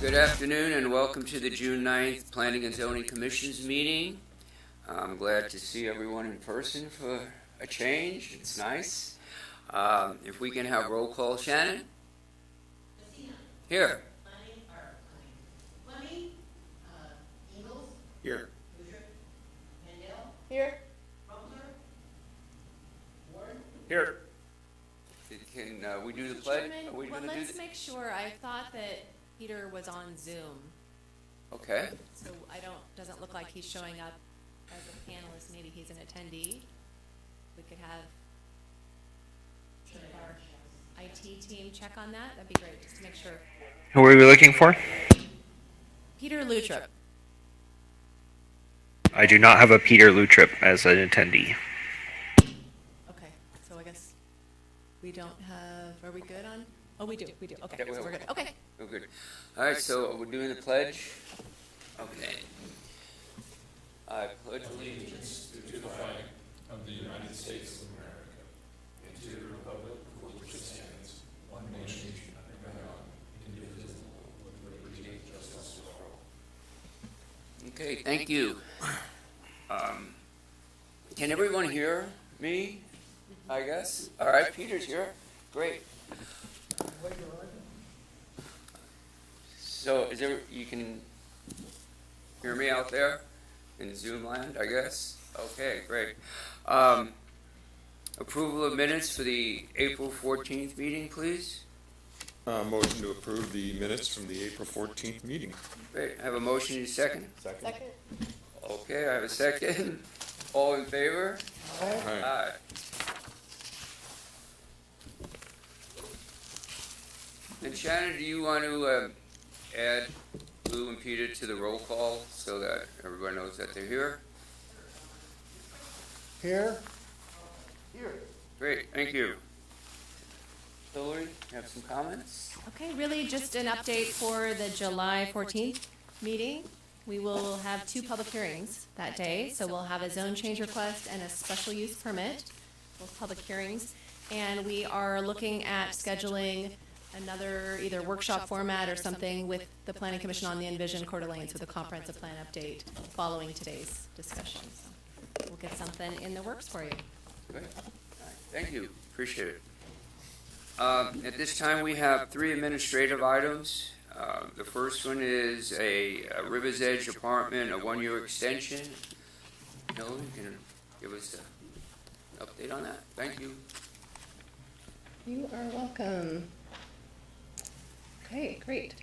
Good afternoon and welcome to the June 9th Planning and Zoning Commission's meeting. I'm glad to see everyone in person for a change. It's nice. If we can have roll call, Shannon? Here. Fleming, Eagles, Here. Mandel, Here. Rumpler, Ward. Here. Can we do the pledge? Are we Well, going to do let's this? make sure. I thought that Peter was on Zoom, Okay. so doesn't look like he's showing up as a panelist. Maybe he's an attendee. We could have our IT team check on that. That'd be great, just to make sure. Who are we looking for? Peter Lutrip. I do not have a Peter Lutrip as an attendee. Okay, so I guess we don't have, are we good on? Oh, we do. Okay, Yeah, so we're good. Okay. We're good. All right, so we're doing the pledge. Okay. I pledge allegiance to the flag of the United States of America and to the republic for which it stands, one nation, under God, indivisible, with liberty and justice for all. Okay, thank you. Can everyone hear me? I guess. All right, Peter's here. Great. So, you can hear me out there in Zoom land, I guess? Okay, great. Approval of minutes for the April 14th meeting, please. Motion to approve the minutes from the April 14th meeting. Great, I have a motion in a second. Second. Okay, I have a second. All in favor? Aye. Aye. And Shannon, do you want to add Lou and Peter to the roll call so that everybody knows that they're here? Here. Great, thank you. Hillary, you have some comments? Okay, really just an update for the July 14th meeting. We will have 2 public hearings that day, so we'll have a zone change request and a special use permit, both public hearings. And we are looking at scheduling another either workshop format or something with the Planning Commission on the Envision Coeur d'Alene's with a comprehensive plan update following today's discussion. So we'll get something in the works for you. Great. All right, thank you, appreciate it. At this time, we have 3 administrative items. The first one is a River's Edge apartment, a 1-year extension. Hillary, can you give us an update on that? Thank you. You are welcome. Okay, great.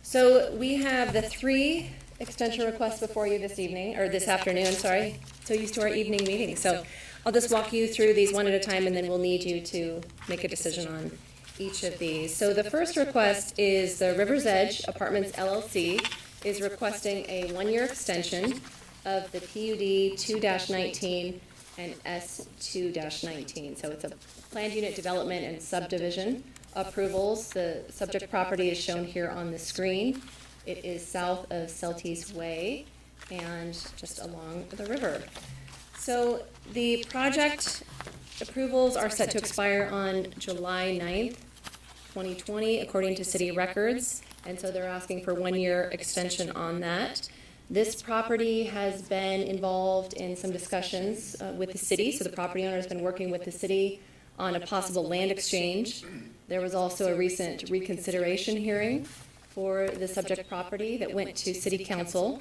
So we have the 3 extension requests before you this evening, or this afternoon, sorry. So used to our evening meeting. So I'll just walk you through these one at a time, and then we'll need you to make a decision on each of these. So the first request is the River's Edge Apartments LLC is requesting a 1-year extension of the PUD 2-19 and S2-19. So it's a planned unit development and subdivision approvals. The subject property is shown here on the screen. It is south of Celtice Way and just along the river. So the project approvals are set to expire on July 9th, 2020, according to city records. And so they're asking for 1-year extension on that. This property has been involved in some discussions with the city. So the property owner has been working with the city on a possible land exchange. There was also a recent reconsideration hearing for the subject property that went to city council.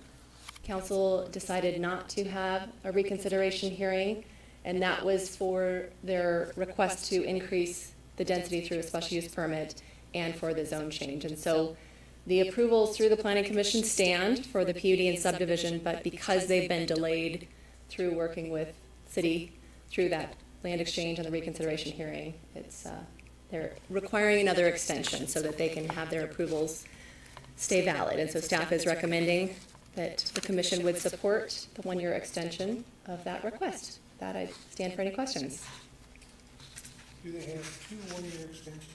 Council decided not to have a reconsideration hearing, and that was for their request to increase the density through a special use permit and for the zone change. And so the approvals through the Planning Commission stand for the PUD and subdivision, but because they've been delayed through working with city through that land exchange and the reconsideration hearing, they're requiring another extension so that they can have their approvals stay valid. And so staff is recommending that the commission would support the 1-year extension of that request. That I stand for any questions. Do they have 2 1-year extensions?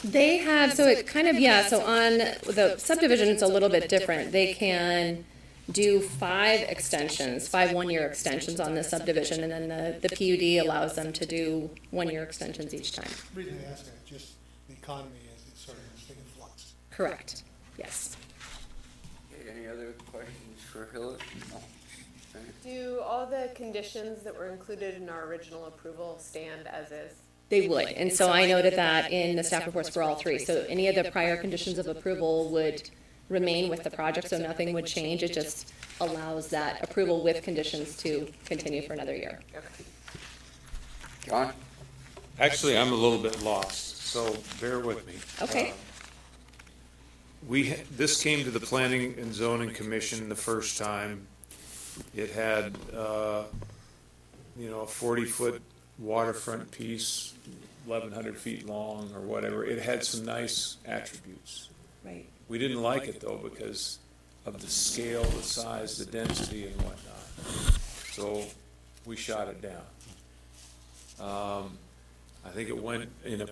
They have, so it kind of, yeah, so on the subdivision, it's a little bit different. They can do 5 extensions, 5 1-year extensions on the subdivision, and then the PUD allows them to do 1-year extensions each time. The reason I ask that, just the economy is sort of in flux. Correct. Yes. Okay, any other questions for Hillary? No. Okay. Do all the conditions that were included in our original approval stand as is? They would, and so I noted that in the staff reports for all three. So any of the prior conditions of approval would remain with the project, so nothing would change. It just allows that approval with conditions to continue for another year. Okay. John? Actually, I'm a little bit lost, so bear with me. Okay. This came to the Planning and Zoning Commission the first time. It had, a 40-foot waterfront piece, 1,100 feet long or whatever. It had some nice attributes. Right. We didn't like it though because of the scale, the size, the density and whatnot. So we shot it down. I think it went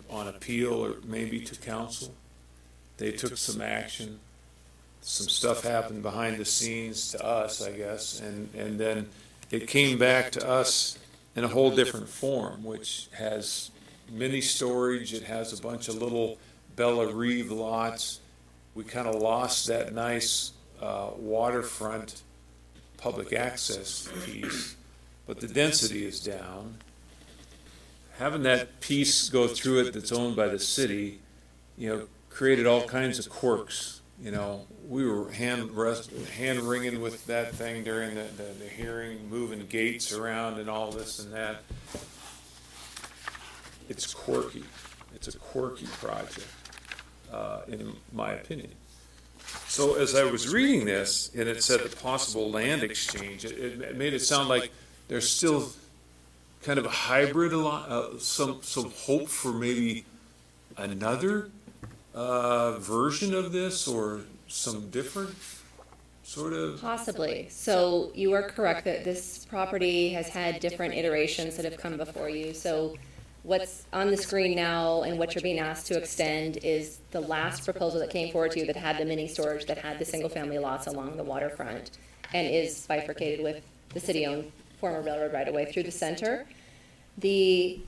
on appeal or maybe to council. They took some action. Some stuff happened behind the scenes to us, I guess, and then it came back to us in a whole different form, which has mini storage. It has a bunch of little Bella Reeve lots. We kind of lost that nice waterfront public access piece, but the density is down. Having that piece go through it that's owned by the city, created all kinds of quirks. We were hand wringing with that thing during the hearing, moving gates around and all this and that. It's quirky. It's a quirky project, in my opinion. So as I was reading this, and it said a possible land exchange, it made it sound like there's still kind of a hybrid, some hope for maybe another version of this or some different sort of. Possibly. So you are correct that this property has had different iterations that have come before you. So what's on the screen now and what you're being asked to extend is the last proposal that came forward to you that had the mini storage, that had the single-family lots along the waterfront, and is bifurcated with the city-owned former railroad right-of-way through the center. The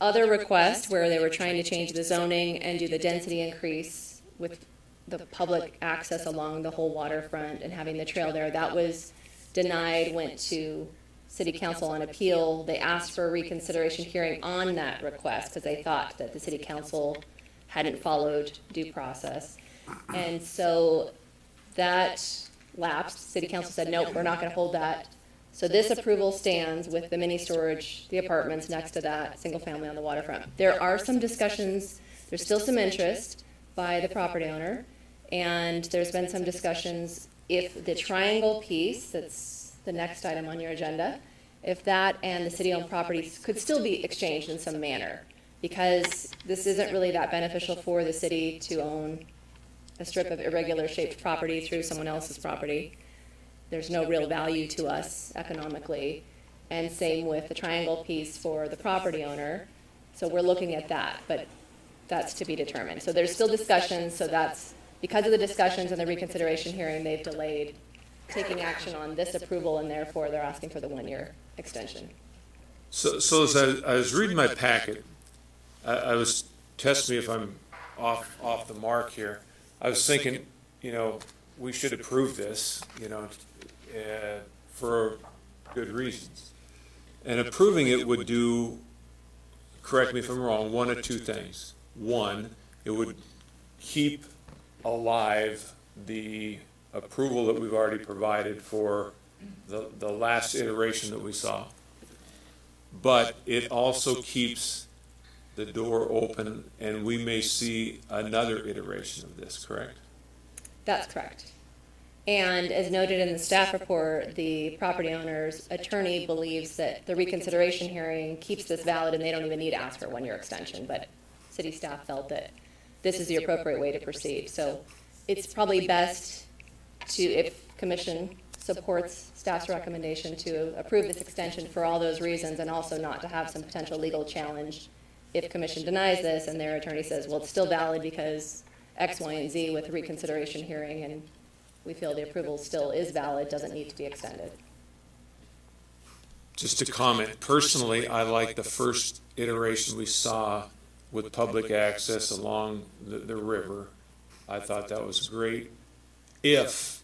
other request where they were trying to change the zoning and do the density increase with the public access along the whole waterfront and having the trail there, that was denied, went to city council on appeal. They asked for a reconsideration hearing on that request because they thought that the city council hadn't followed due process. And so that lapsed. City council said, nope, we're not going to hold that. So this approval stands with the mini storage, the apartments next to that, single family on the waterfront. There are some discussions, there's still some interest by the property owner, and there's been some discussions if the triangle piece, that's the next item on your agenda, if that and the city-owned properties could still be exchanged in some manner, because this isn't really that beneficial for the city to own a strip of irregular shaped property through someone else's property. There's no real value to us economically, and same with the triangle piece for the property owner. So we're looking at that, but that's to be determined. So there's still discussions, so that's, because of the discussions and the reconsideration hearing, they've delayed taking action on this approval, and therefore they're asking for the 1-year extension. So as I was reading my packet, I was, test me if I'm off the mark here. I was thinking, we should approve this, for good reasons. And approving it would do, correct me if I'm wrong, one of two things. One, it would keep alive the approval that we've already provided for the last iteration that we saw. But it also keeps the door open, and we may see another iteration of this, correct? That's correct. And as noted in the staff report, the property owner's attorney believes that the reconsideration hearing keeps this valid and they don't even need to ask for a 1-year extension, but city staff felt that this is the appropriate way to proceed. So it's probably best to, if commission supports staff's recommendation, to approve this extension for all those reasons, and also not to have some potential legal challenge if commission denies this and their attorney says, well, it's still valid because X, Y, and Z with the reconsideration hearing, and we feel the approval still is valid, doesn't need to be extended. Just to comment, personally, I like the first iteration we saw with public access along the river. I thought that was great if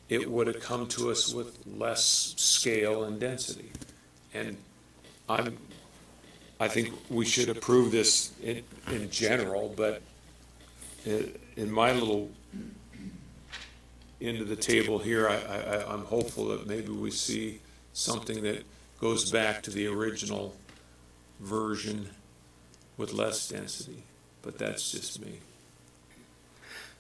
it would have come to us with less scale and density. And I think we should approve this in general, but in my little end of the table here, I'm hopeful that maybe we see something that goes back to the original version with less density, but that's just me.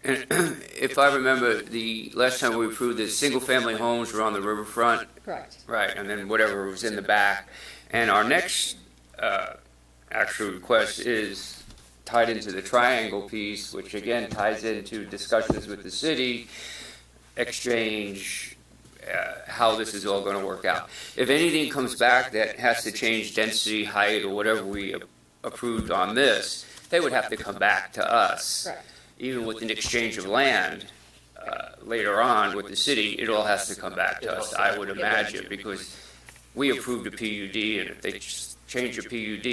And if I remember, the last time we approved this, single-family homes were on the riverfront, Correct. right, and then whatever was in the back. And our next actual request is tied into the triangle piece, which again ties into discussions with the city, exchange, how this is all going to work out. If anything comes back that has to change density, height, or whatever we approved on this, they would have to come back to us. Correct. Even with an exchange of land later on with the city, it all has to come back to us, I would imagine, because we approved a PUD, and if they change a PUD,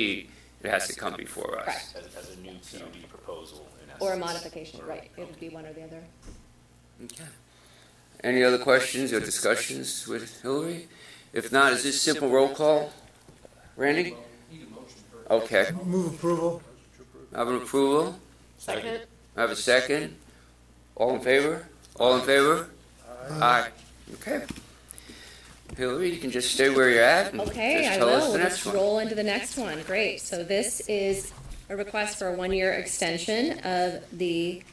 it has to come before us. Correct. As a new PUD proposal, in essence. Or a modification, right, it would be one or the other. Okay. Any other questions or discussions with Hillary? If not, is this simple roll call? Randy? Okay. Move approval. I have an approval. Second? I have a second. All in favor? All in favor? Aye. Okay. Hillary, you can just stay where you're at and Okay, just I tell us will. the We'll next just one. roll into the next one. Great. So this is a request for a one-year extension of the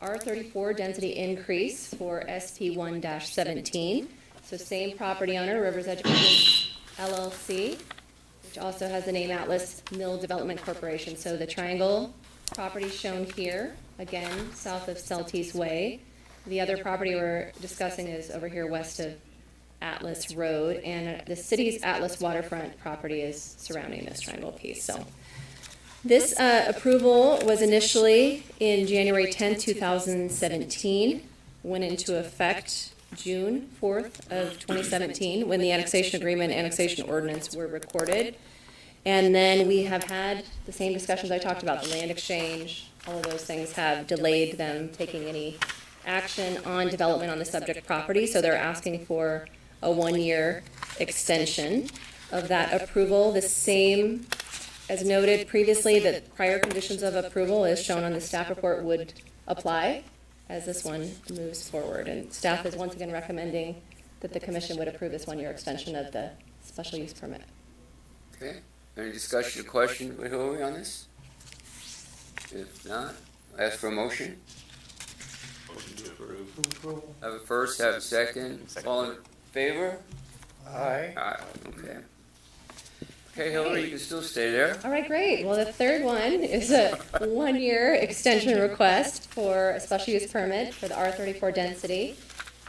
R34 density increase for SP 1-17. So same property owner, Rivers Edge Business LLC, which also has the name Atlas Mill Development Corporation. So the triangle property shown here, again, south of Celtice Way. The other property we're discussing is over here west of Atlas Road, and the city's Atlas waterfront property is surrounding this triangle piece. So this approval was initially in January 10, 2017, went into effect June 4th of 2017 when the annexation agreement, annexation ordinance were recorded. And then we have had the same discussions I talked about, the land exchange, all of those things have delayed them taking any action on development on the subject property. So they're asking for a one-year extension of that approval. The same, as noted previously, that prior conditions of approval as shown on the staff report would apply as this one moves forward. And staff is once again recommending that the commission would approve this one-year extension of the special use permit. Okay. Any discussion or question with Hillary on this? If not, ask for a motion. Motion to approve. Move approval. Have a first, have a second. Second. All in favor? Aye. Aye. Okay. Okay, Hillary, you can still stay there. All right, great. Well, the third one is a one-year extension request for a special use permit for the R34 density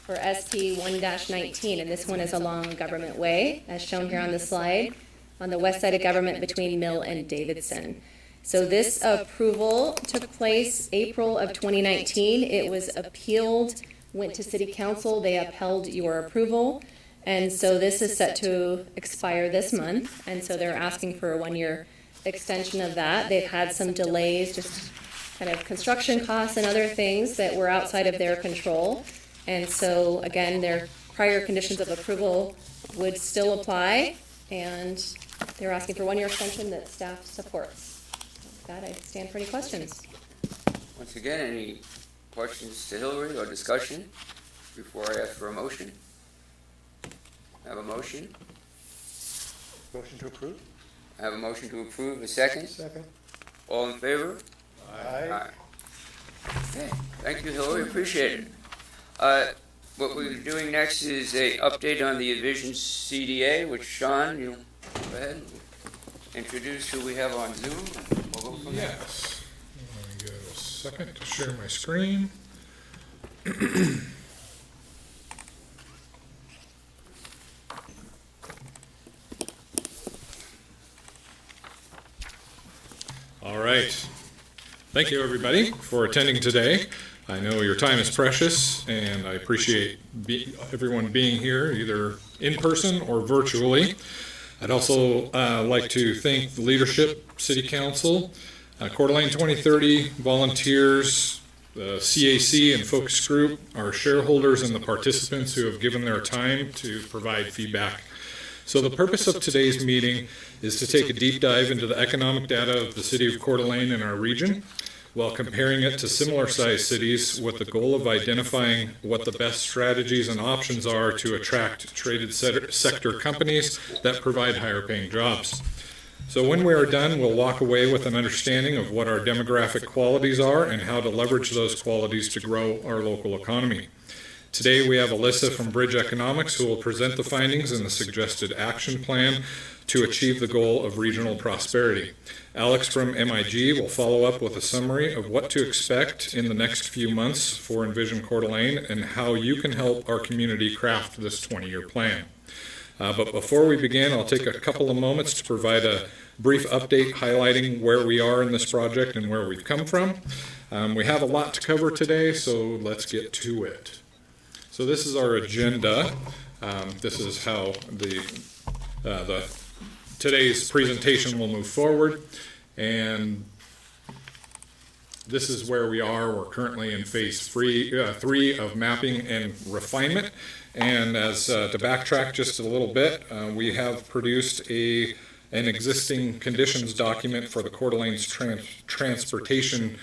for SP 1-19. And this one is along Government Way, as shown here on the slide, on the west side of Government between Mill and Davidson. So this approval took place April of 2019. It was appealed, went to City Council. They upheld your approval. And so this is set to expire this month. And so they're asking for a one-year extension of that. They've had some delays, just kind of construction costs and other things that were outside of their control. And so, again, their prior conditions of approval would still apply. And they're asking for one-year extension that staff supports. With that, I stand for any questions. Once again, any questions to Hillary or discussion before I ask for a motion? Have a motion? Motion to approve? I have a motion to approve. A second? Second. All in favor? Aye. Okay, thank you, Hillary, appreciate it. What we're doing next is a update on the Envision CDA, which Sean, you'll go ahead and introduce who we have on Zoom, and we'll go from there. Yes. Let me get a second to share my screen. All right. Thank you, everybody, for attending today. I know your time is precious, and I appreciate everyone being here, either in person or virtually. I'd also like to thank the leadership, City Council, Coeur d'Alene 2030, volunteers, the CAC and focus group, our shareholders, and the participants who have given their time to provide feedback. So the purpose of today's meeting is to take a deep dive into the economic data of the city of Coeur d'Alene and our region, while comparing it to similar-sized cities with the goal of identifying what the best strategies and options are to attract traded sector companies that provide higher-paying jobs. So when we are done, we'll walk away with an understanding of what our demographic qualities are and how to leverage those qualities to grow our local economy. Today, we have Alyssa from Bridge Economics who will present the findings and the suggested action plan to achieve the goal of regional prosperity. Alex from MIG will follow up with a summary of what to expect in the next few months for Envision Coeur d'Alene and how you can help our community craft this 20-year plan. But before we begin, I'll take a couple of moments to provide a brief update highlighting where we are in this project and where we've come from. We have a lot to cover today, so let's get to it. So this is our agenda. This is how today's presentation will move forward, and this is where we are. We're currently in phase 3 of mapping and refinement. And as to backtrack just a little bit, we have produced an existing conditions document for the Coeur d'Alene's transportation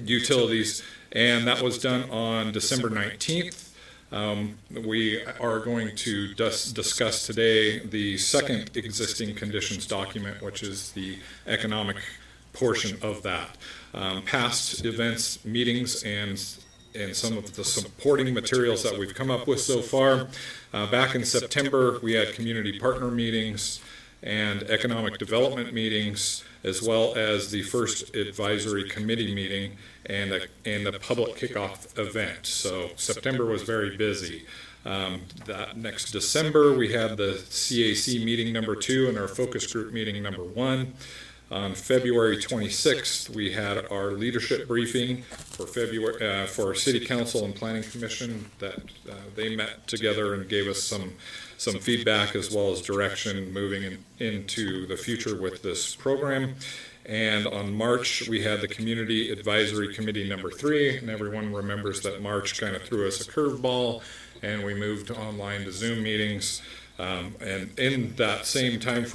utilities, and that was done on December 19th. We are going to discuss today the second existing conditions document, which is the economic portion of that. Past events, meetings, and some of the supporting materials that we've come up with so far. Back in September, we had community partner meetings and economic development meetings, as well as the first advisory committee meeting and the public kickoff event. So September was very busy. That next December, we had the CAC meeting number 2 and our focus group meeting number 1. On February 26th, we had our leadership briefing for City Council and Planning Commission that they met together and gave us some feedback as well as direction moving into the future with this program. And on March, we had the Community Advisory Committee number 3, and everyone remembers that March kind of threw us a curveball, and we moved online to Zoom meetings. And in that same time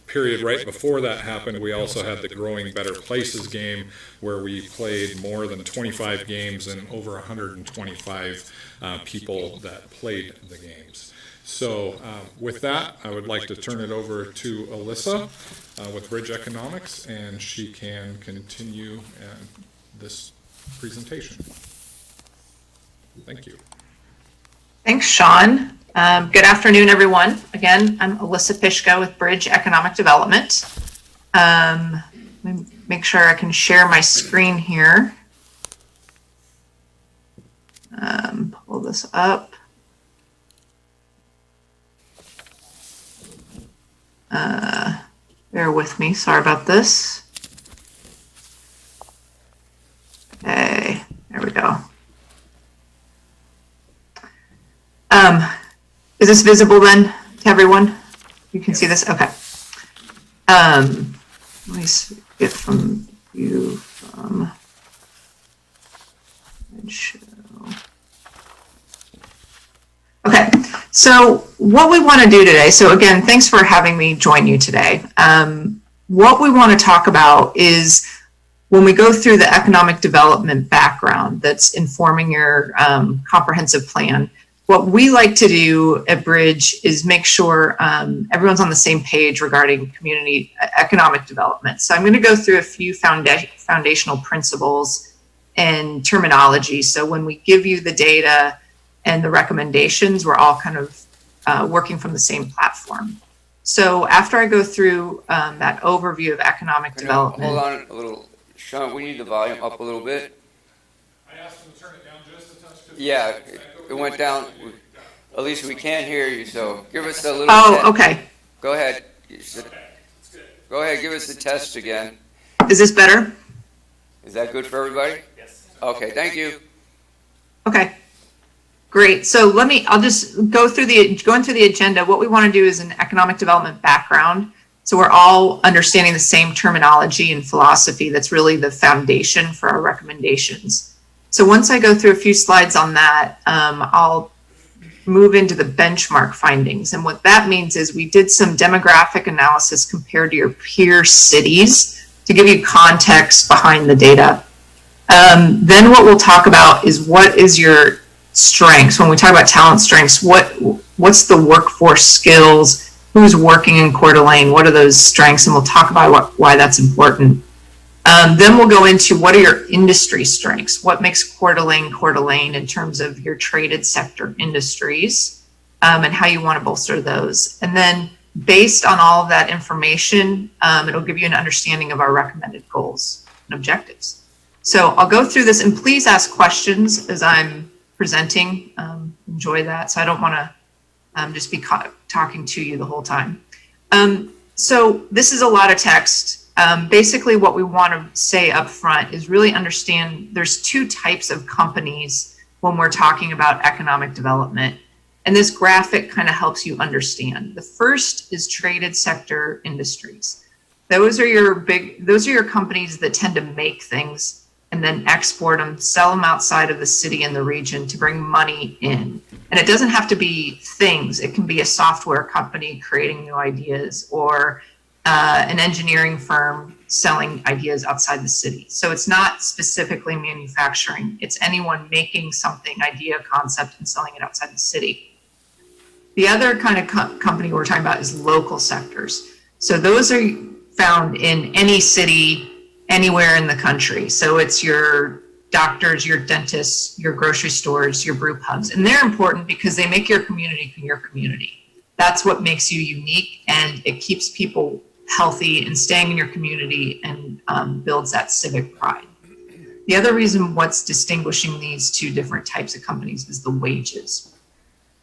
period right before that happened, we also had the Growing Better Places game, where we played more than 25 games and over 125 people that played the games. So with that, I would like to turn it over to Alyssa with Bridge Economics, and she can continue this presentation. Thank you. Thanks, Sean. Good afternoon, everyone. Again, I'm Alyssa Pishka with Bridge Economic Development. Let me make sure I can share my screen here. Pull this up. Bear with me. Sorry about this. Okay, there we go. Is this visible then to everyone? You can see this? Okay. Let me get from you from show. Okay, so what we want to do today, so again, thanks for having me join you today. What we want to talk about is when we go through the economic development background that's informing your comprehensive plan. What we like to do at Bridge is make sure everyone's on the same page regarding community economic development. So I'm going to go through a few foundational principles and terminology. So when we give you the data and the recommendations, we're all kind of working from the same platform. So after I go through that overview of economic development. Hold on a little. Sean, we need the volume up a little bit. I asked him to turn it down just a touch. Yeah, it went down. At least we can't hear you, so give us a little Oh, okay. Go ahead. Go ahead, give us the test again. Is this better? Is that good for everybody? Yes. Okay, thank you. Okay. Great. So I'll just going through the agenda. What we want to do is an economic development background. So we're all understanding the same terminology and philosophy. That's really the foundation for our recommendations. So once I go through a few slides on that, I'll move into the benchmark findings. And what that means is we did some demographic analysis compared to your peer cities to give you context behind the data. Then what we'll talk about is what is your strengths. When we talk about talent strengths, what's the workforce skills, who's working in Coeur d'Alene, what are those strengths, and we'll talk about why that's important. Then we'll go into what are your industry strengths, what makes Coeur d'Alene in terms of your traded sector industries, and how you want to bolster those. And then based on all of that information, it'll give you an understanding of our recommended goals and objectives. So I'll go through this, and please ask questions as I'm presenting. Enjoy that. So I don't want to just be talking to you the whole time. So this is a lot of text. Basically what we want to say up front is really understand there's two types of companies when we're talking about economic development. And this graphic kind of helps you understand. The first is traded sector industries. Those are your companies that tend to make things and then export them, sell them outside of the city and the region to bring money in. And it doesn't have to be things. It can be a software company creating new ideas, or an engineering firm selling ideas outside the city. So it's not specifically manufacturing. It's anyone making something, idea, concept, and selling it outside the city. The other kind of company we're talking about is local sectors. So those are found in any city, anywhere in the country. So it's your doctors, your dentists, your grocery stores, your brew pubs. And they're important because they make your community your community. That's what makes you unique, and it keeps people healthy and staying in your community, and builds that civic pride. The other reason what's distinguishing these two different types of companies is the wages.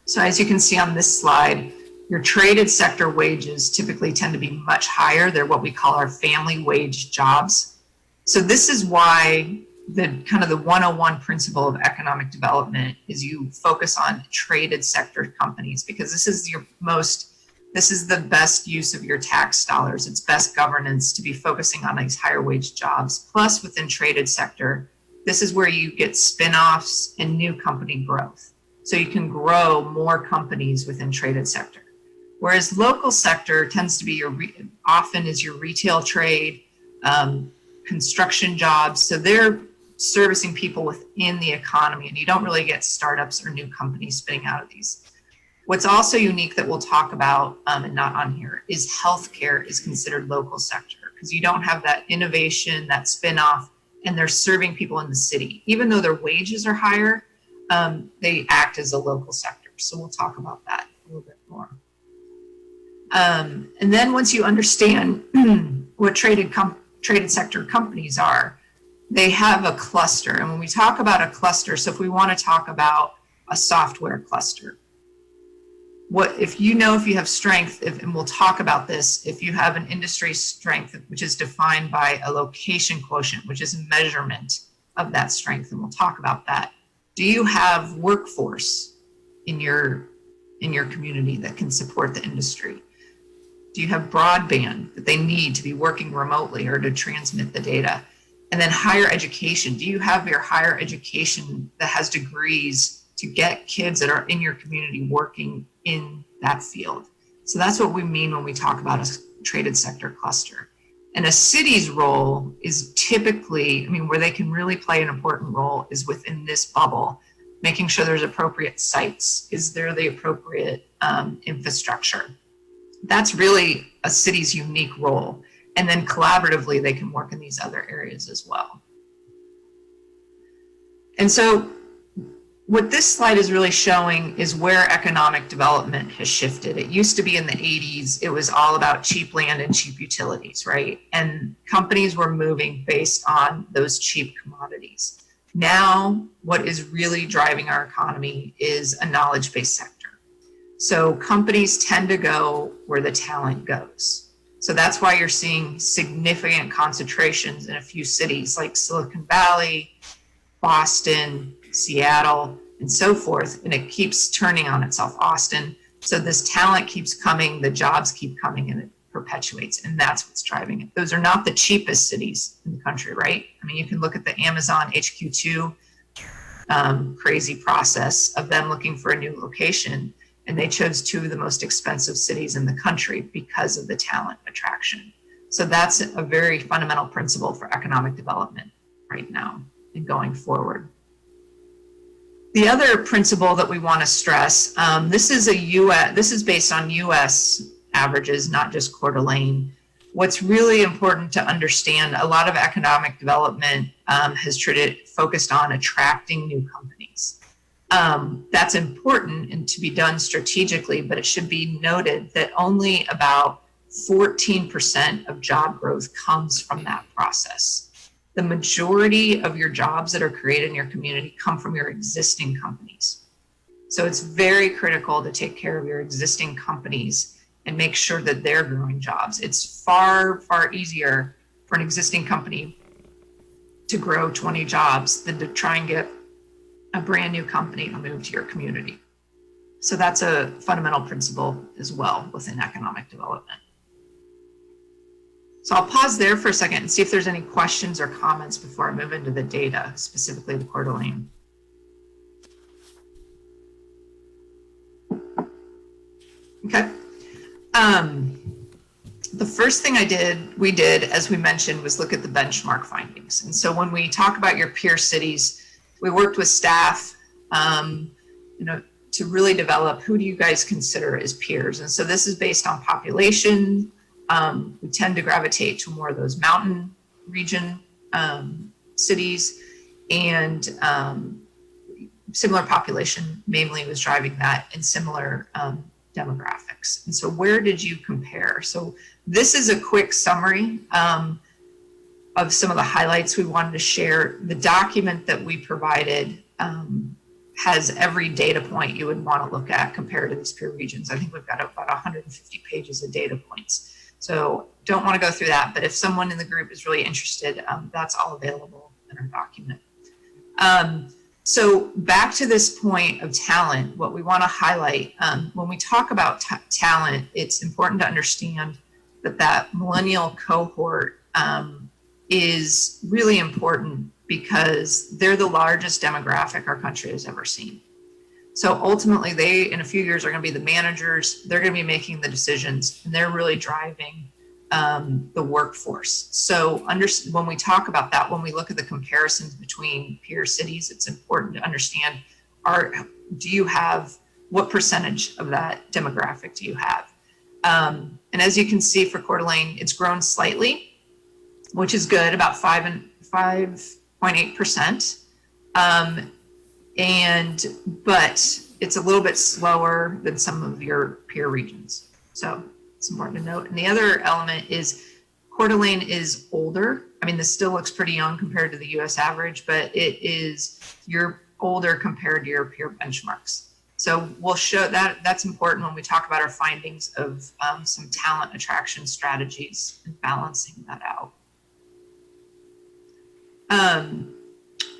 So as you can see on this slide, your traded sector wages typically tend to be much higher. They're what we call our family wage jobs. So this is why the kind of the 101 principle of economic development is you focus on traded sector companies, because this is the best use of your tax dollars. It's best governance to be focusing on these higher wage jobs. Plus within traded sector, this is where you get spin-offs and new company growth. So you can grow more companies within traded sector. Whereas local sector tends to be often is your retail trade, construction jobs. So they're servicing people within the economy, and you don't really get startups or new companies spinning out of these. What's also unique that we'll talk about, and not on here, is healthcare is considered local sector, because you don't have that innovation, that spin-off, and they're serving people in the city. Even though their wages are higher, they act as a local sector. So we'll talk about that a little bit more. And then once you understand what traded sector companies are, they have a cluster. And when we talk about a cluster, so if we want to talk about a software cluster, if you have strength, and we'll talk about this, if you have an industry strength, which is defined by a location quotient, which is a measurement of that strength, and we'll talk about that. Do you have workforce in your community that can support the industry? Do you have broadband that they need to be working remotely or to transmit the data? And then higher education. Do you have your higher education that has degrees to get kids that are in your community working in that field? So that's what we mean when we talk about a traded sector cluster. And a city's role is typically, where they can really play an important role is within this bubble, making sure there's appropriate sites. Is there the appropriate infrastructure? That's really a city's unique role. And then collaboratively, they can work in these other areas as well. And so what this slide is really showing is where economic development has shifted. It used to be in the 80s, it was all about cheap land and cheap utilities, right? And companies were moving based on those cheap commodities. Now, what is really driving our economy is a knowledge-based sector. So companies tend to go where the talent goes. So that's why you're seeing significant concentrations in a few cities like Silicon Valley, Boston, Seattle, and so forth. And it keeps turning on itself, Austin. So this talent keeps coming, the jobs keep coming, and perpetuates, and that's what's driving it. Those are not the cheapest cities in the country, right? I mean, you can look at the Amazon HQ2 crazy process of them looking for a new location, and they chose two of the most expensive cities in the country because of the talent attraction. So that's a very fundamental principle for economic development right now and going forward. The other principle that we want to stress, this is based on US averages, not just Coeur d'Alene. What's really important to understand, a lot of economic development has focused on attracting new companies. That's important and to be done strategically, but it should be noted that only about 14% of job growth comes from that process. The majority of your jobs that are created in your community come from your existing companies. So it's very critical to take care of your existing companies and make sure that they're growing jobs. It's far, far easier for an existing company to grow 20 jobs than to try and get a brand new company to move to your community. So that's a fundamental principle as well within economic development. So I'll pause there for a second and see if there's any questions or comments before I move into the data, specifically the Coeur d'Alene. Okay. The first thing we did, as we mentioned, was look at the benchmark findings. And so when we talk about your peer cities, we worked with staff, to really develop who do you guys consider as peers. And so this is based on population. We tend to gravitate to more of those mountain region cities, and similar population mainly was driving that, and similar demographics. And so where did you compare? So this is a quick summary of some of the highlights we wanted to share. The document that we provided has every data point you would want to look at compared to these peer regions. I think we've got about 150 pages of data points. So don't want to go through that, but if someone in the group is really interested, that's all available in our document. So back to this point of talent, what we want to highlight, when we talk about talent, it's important to understand that millennial cohort is really important because they're the largest demographic our country has ever seen. So ultimately, they, in a few years, are going to be the managers. They're going to be making the decisions, and they're really driving the workforce. So when we talk about that, when we look at the comparisons between peer cities, it's important to understand, what percentage of that demographic do you have? And as you can see for Coeur d'Alene, it's grown slightly, which is good, about 5.8%. But it's a little bit slower than some of your peer regions. So it's important to note. And the other element is Coeur d'Alene is older. I mean, this still looks pretty young compared to the US average, but you're older compared to your peer benchmarks. So we'll show that's important when we talk about our findings of some talent attraction strategies and balancing that out.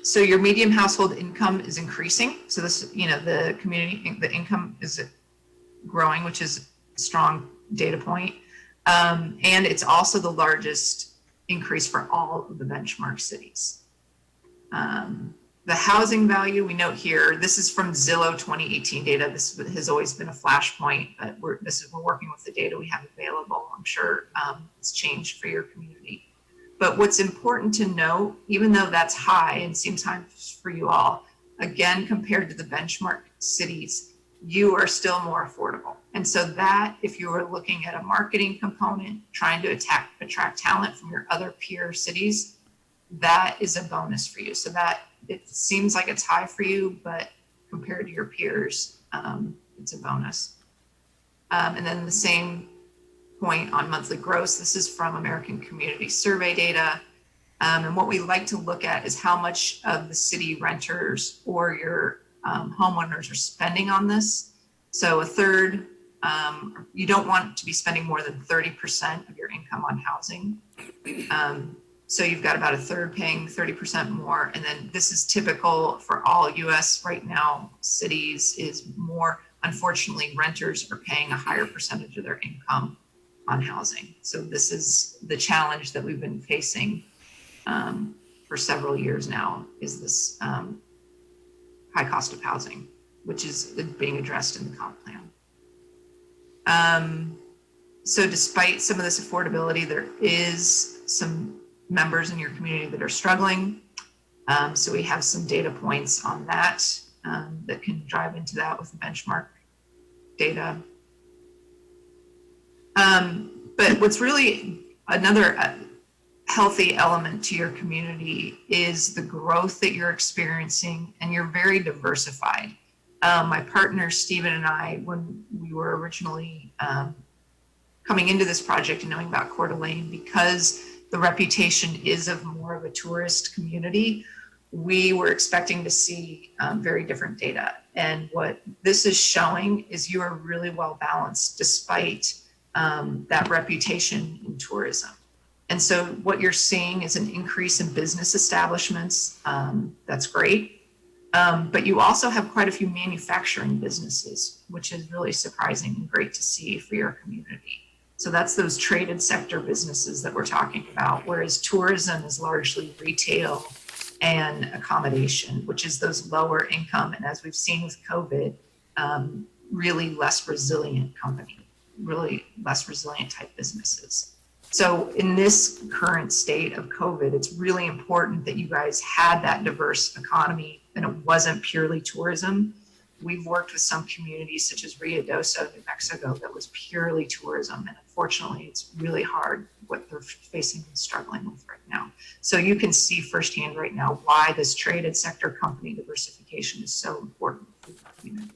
So your median household income is increasing. So this, the income is growing, which is a strong data point. And it's also the largest increase for all of the benchmark cities. The housing value we note here, this is from Zillow 2018 data. This has always been a flashpoint, but we're working with the data we have available. I'm sure it's changed for your community. But what's important to note, even though that's high and seems high for you all, again, compared to the benchmark cities, you are still more affordable. And so that, if you were looking at a marketing component, trying to attract talent from your other peer cities, that is a bonus for you. So that it seems like it's high for you, but compared to your peers, it's a bonus. And then the same point on monthly gross. This is from American Community Survey data. And what we like to look at is how much of the city renters or your homeowners are spending on this. So a third, you don't want to be spending more than 30% of your income on housing. So you've got about a third paying 30% more. And then this is typical for all US right now, cities is more, unfortunately, renters are paying a higher percentage of their income housing. So this is the challenge that we've been facing for several years now, is this high cost of housing, which is being addressed in the comp plan. So despite some of this affordability, there is some members in your community that are struggling. So we have some data points on that that can drive into that with the benchmark data. But what's really another healthy element to your community is the growth that you're experiencing, and you're very diversified. My partner, Stephen, and I, when we were originally coming into this project and knowing about Coeur d'Alene, because the reputation is of more of a tourist community, we were expecting to see very different data. And what this is showing is you are really well balanced despite that reputation in tourism. And so what you're seeing is an increase in business establishments. That's great. But you also have quite a few manufacturing businesses, which is really surprising and great to see for your community. So that's those traded sector businesses that we're talking about, whereas tourism is largely retail and accommodation, which is those lower income, and as we've seen with COVID, really less resilient really less resilient type businesses. So in this current state of COVID, it's really important that you guys had that diverse economy and it wasn't purely tourism. We've worked with some communities such as Ruidoso, New Mexico, that was purely tourism. And unfortunately, it's really hard what they're facing and struggling with right now. So you can see firsthand right now why this traded sector company diversification is so important for the community.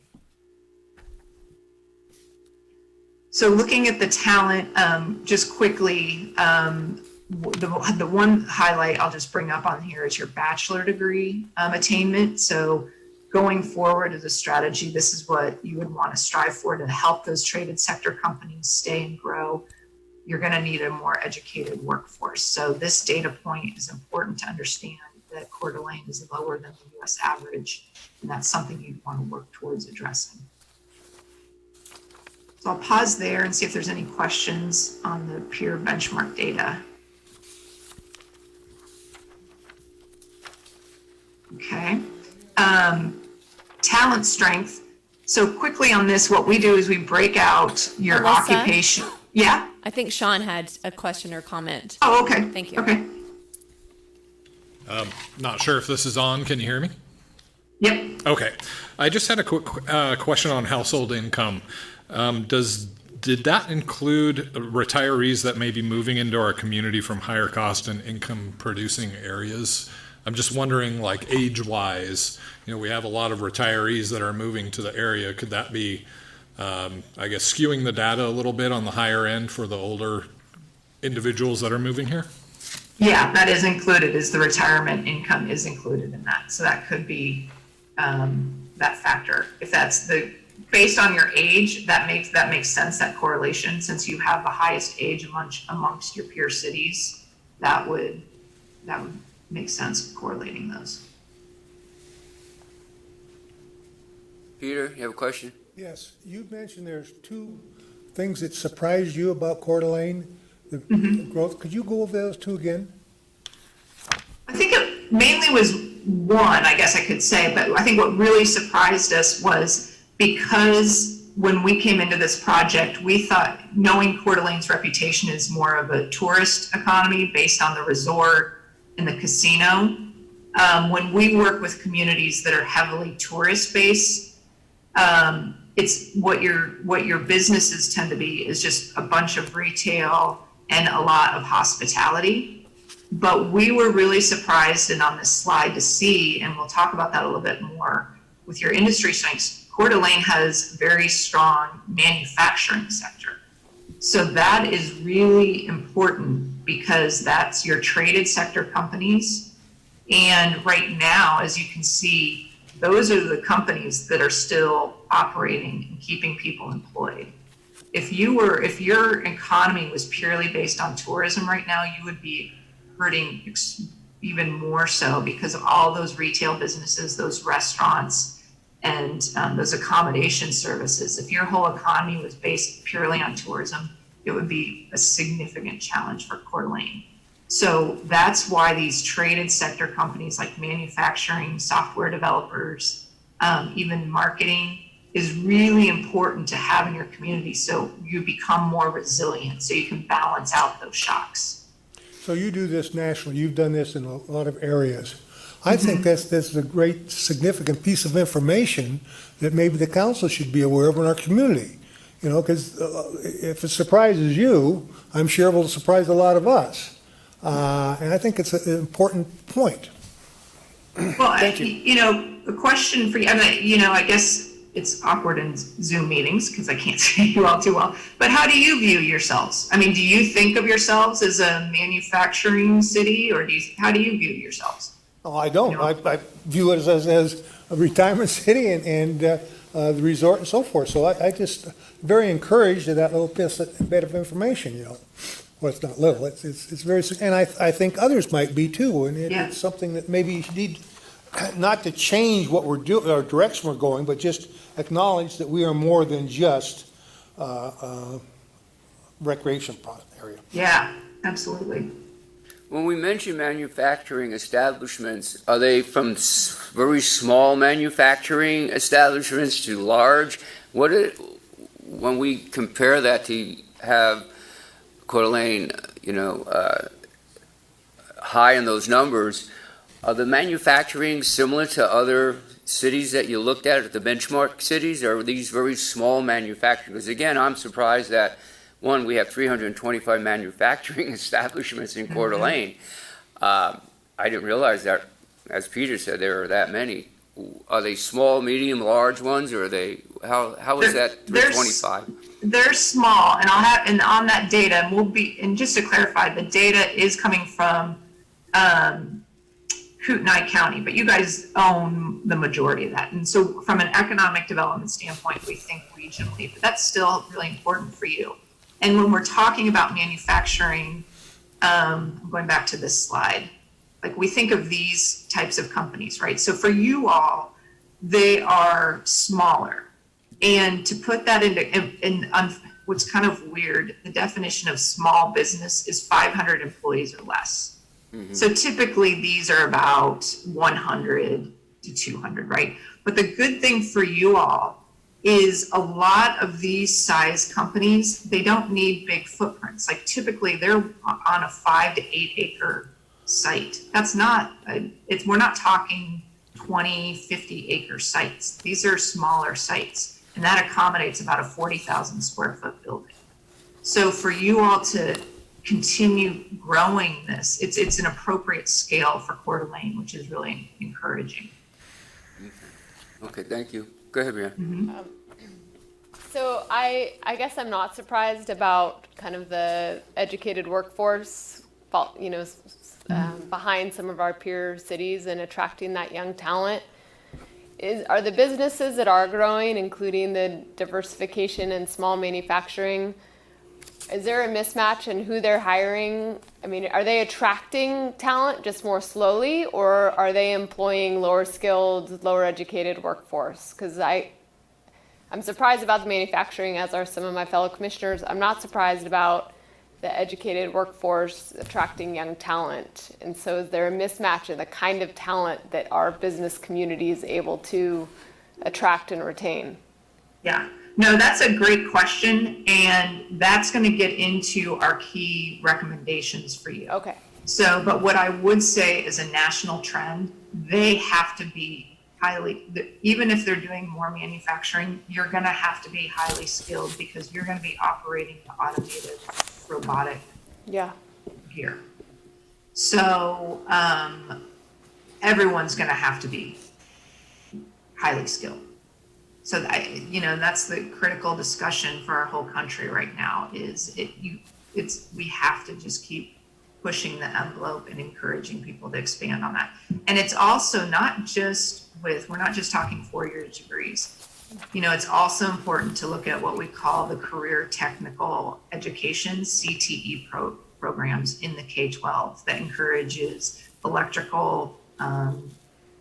So looking at the talent, just quickly, the one highlight I'll just bring up on here is your bachelor degree attainment. So going forward as a strategy, this is what you would want to strive for to help those traded sector companies stay and grow. You're going to need a more educated workforce. So this data point is important to understand that Coeur d'Alene is lower than the US average, and that's something you'd want to work towards addressing. So I'll pause there and see if there's any questions on the peer benchmark data. Okay. Talent strength. So quickly on this, what we do is we break out your Alyssa? occupation. Yeah. I think Sean had a question or comment. Oh, okay. Thank you. Okay. Not sure if this is on. Can you hear me? Yep. Okay. I just had a quick question on household income. Did that include retirees that may be moving into our community from higher cost and income producing areas? I'm just wondering, like, age-wise, we have a lot of retirees that are moving to the area. Could that be, I guess, skewing the data a little bit on the higher end for the older individuals that are moving here? Yeah, that is included, is the retirement income is included in that. So that could be that factor. If that's based on your age, that makes sense, that correlation, since you have the highest age amongst your peer cities, that would make sense correlating those. Peter, you have a question? Yes, you mentioned there's two things that surprised you about Coeur d'Alene, the growth. Could you go over those two again? I think it mainly was one, I guess I could say, but I think what really surprised us was because when we came into this project, we thought, knowing Coeur d'Alene's reputation is more of a tourist economy based on the resort and the casino. When we work with communities that are heavily tourist based, it's what your businesses tend to be is just a bunch of retail and a lot of hospitality. But we were really surprised, and on this slide to see, and we'll talk about that a little bit more with your industry strengths, Coeur d'Alene has very strong manufacturing sector. So that is really important because that's your traded sector companies. And right now, as you can see, those are the companies that are still operating and keeping people employed. If your economy was purely based on tourism right now, you would be hurting even more so because of all those retail businesses, those restaurants, and those accommodation services. If your whole economy was based purely on tourism, it would be a significant challenge for Coeur d'Alene. So that's why these traded sector companies like manufacturing, software developers, even marketing is really important to have in your community so you become more resilient, so you can balance out those shocks. So you do this nationally, you've done this in a lot of areas. I think that's a great significant piece of information that maybe the council should be aware of in our community. You know, because if it surprises you, I'm sure it will surprise a lot of us. And I think it's an important point. Well, a question for you, I guess it's awkward in Zoom meetings because I can't see you all too well, but how do you view yourselves? I mean, do you think of yourselves as a manufacturing city, or how do you view yourselves? Oh, I don't. I view it as a retirement city and the resort and so forth. So I just very encouraged at that little bit of information, Well, it's not little, it's very, and I think others might be too. And it's something that maybe you need not to change what we're doing, our direction we're going, but just acknowledge that we are more than just recreation area. Yeah, absolutely. When we mention manufacturing establishments, are they from very small manufacturing establishments to large? When we compare that to have Coeur d'Alene, high in those numbers, are the manufacturing similar to other cities that you looked at the benchmark cities, or are these very small manufacturing? Because again, I'm surprised that, one, we have 325 manufacturing establishments in Coeur d'Alene. I didn't realize that, as Peter said, there are that many. Are they small, medium, large ones, or are they, how is that 325? They're small, and on that data, and just to clarify, the data is coming from Kootenai County, but you guys own the majority of that. And so from an economic development standpoint, we think regionally, but that's still really important for you. And when we're talking about manufacturing, going back to this slide, like we think of these types of companies, right? So for you all, they are smaller. And to put that in what's kind of weird, the definition of small business is 500 employees or less. Mm-hmm. So typically these are about 100 to 200, right? But the good thing for you all is a lot of these size companies, they don't need big footprints. Like typically they're on a 5 to 8 acre site. That's not, we're not talking 20, 50 acre sites. These are smaller sites, and that accommodates about a 40,000 square foot building. So for you all to continue growing this, it's an appropriate scale for Coeur d'Alene, which is really encouraging. Okay, thank you. Go ahead, Brianna. Mm-hmm. So I guess I'm not surprised about kind of the educated workforce, behind some of our peer cities and attracting that young talent. Are the businesses that are growing, including the diversification and small manufacturing, is there a mismatch in who they're hiring? I mean, are they attracting talent just more slowly, or are they employing lower skilled, lower educated workforce? Because I'm surprised about the manufacturing, as are some of my fellow commissioners. I'm not surprised about the educated workforce attracting young talent. And so is there a mismatch in the kind of talent that our business community is able to attract and retain? Yeah, no, that's a great question. And that's going to get into our key recommendations for you. Okay. So, but what I would say is a national trend, they have to be even if they're doing more manufacturing, you're going to have to be highly skilled because you're going to be operating the automated robotic gear. So everyone's going to have to be highly skilled. So that's the critical discussion for our whole country right now. We have to just keep pushing the envelope and encouraging people to expand on that. And it's also not just we're not just talking 4-year degrees. It's also important to look at what we call the career technical education, CTE programs in the K-12 that encourages electrical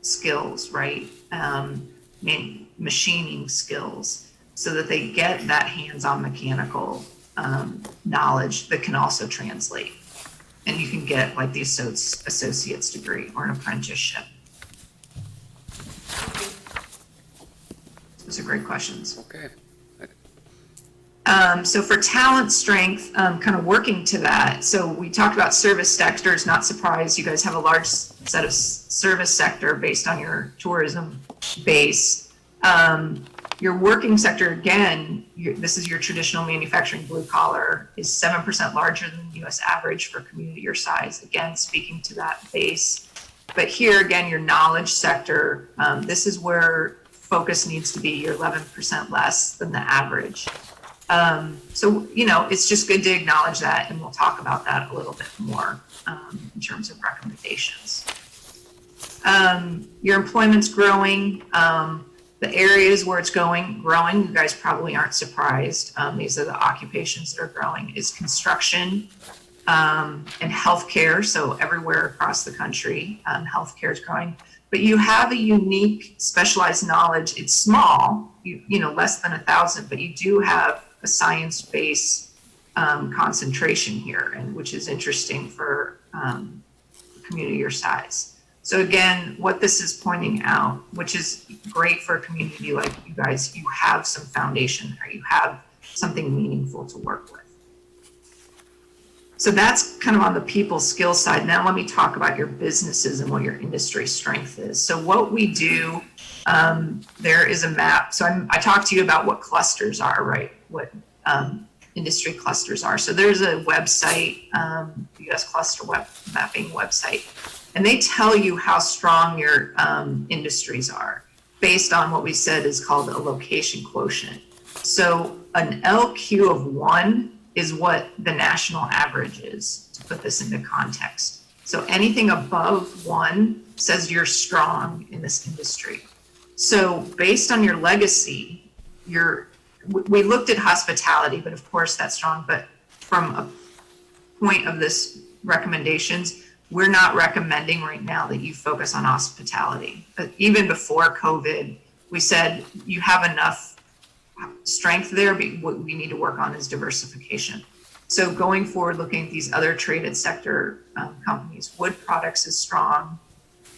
skills, right? Machining skills, so that they get that hands-on mechanical knowledge that can also translate. And you can get like the associate's degree or an apprenticeship. Those are great questions. Okay. So for talent strength, kind of working to that. So we talked about service sectors, not surprised. You guys have a large set of service sector based on your tourism base. Your working sector, again, this is your traditional manufacturing blue collar, is 7% larger than the US average for a community your size. Again, speaking to that base. But here again, your knowledge sector, this is where focus needs to be. You're 11% less than the average. So, you know, it's just good to acknowledge that, and we'll talk about that a little bit more in terms of recommendations. Your employment's growing. The areas where it's growing, you guys probably aren't surprised. These are the occupations that are growing, is construction and healthcare. So everywhere across the country, healthcare is growing. But you have a unique specialized knowledge. It's small, you know, less than 1,000, but you do have a science-based concentration here, and which is interesting for a community your size. So again, what this is pointing out, which is great for a community like you guys, you have some foundation there, you have something meaningful to work with. So that's kind of on the people skill side. Now let me talk about your businesses and what your industry strength is. So what we do, there is a map. So I talked to you about what clusters are, right? What industry clusters are. So there's a website, US Cluster Web Mapping website, and they tell you how strong your industries are based on what we said is called a location quotient. So an LQ of 1 is what the national average is, to put this into context. So anything above 1 says you're strong in this industry. So based on your legacy, we looked at hospitality, but of course that's strong, but from a point of this recommendations, we're not recommending right now that you focus on hospitality. But even before COVID, we said you have enough strength there, but what we need to work on is diversification. So going forward, looking at these other traded sector companies, wood products is strong.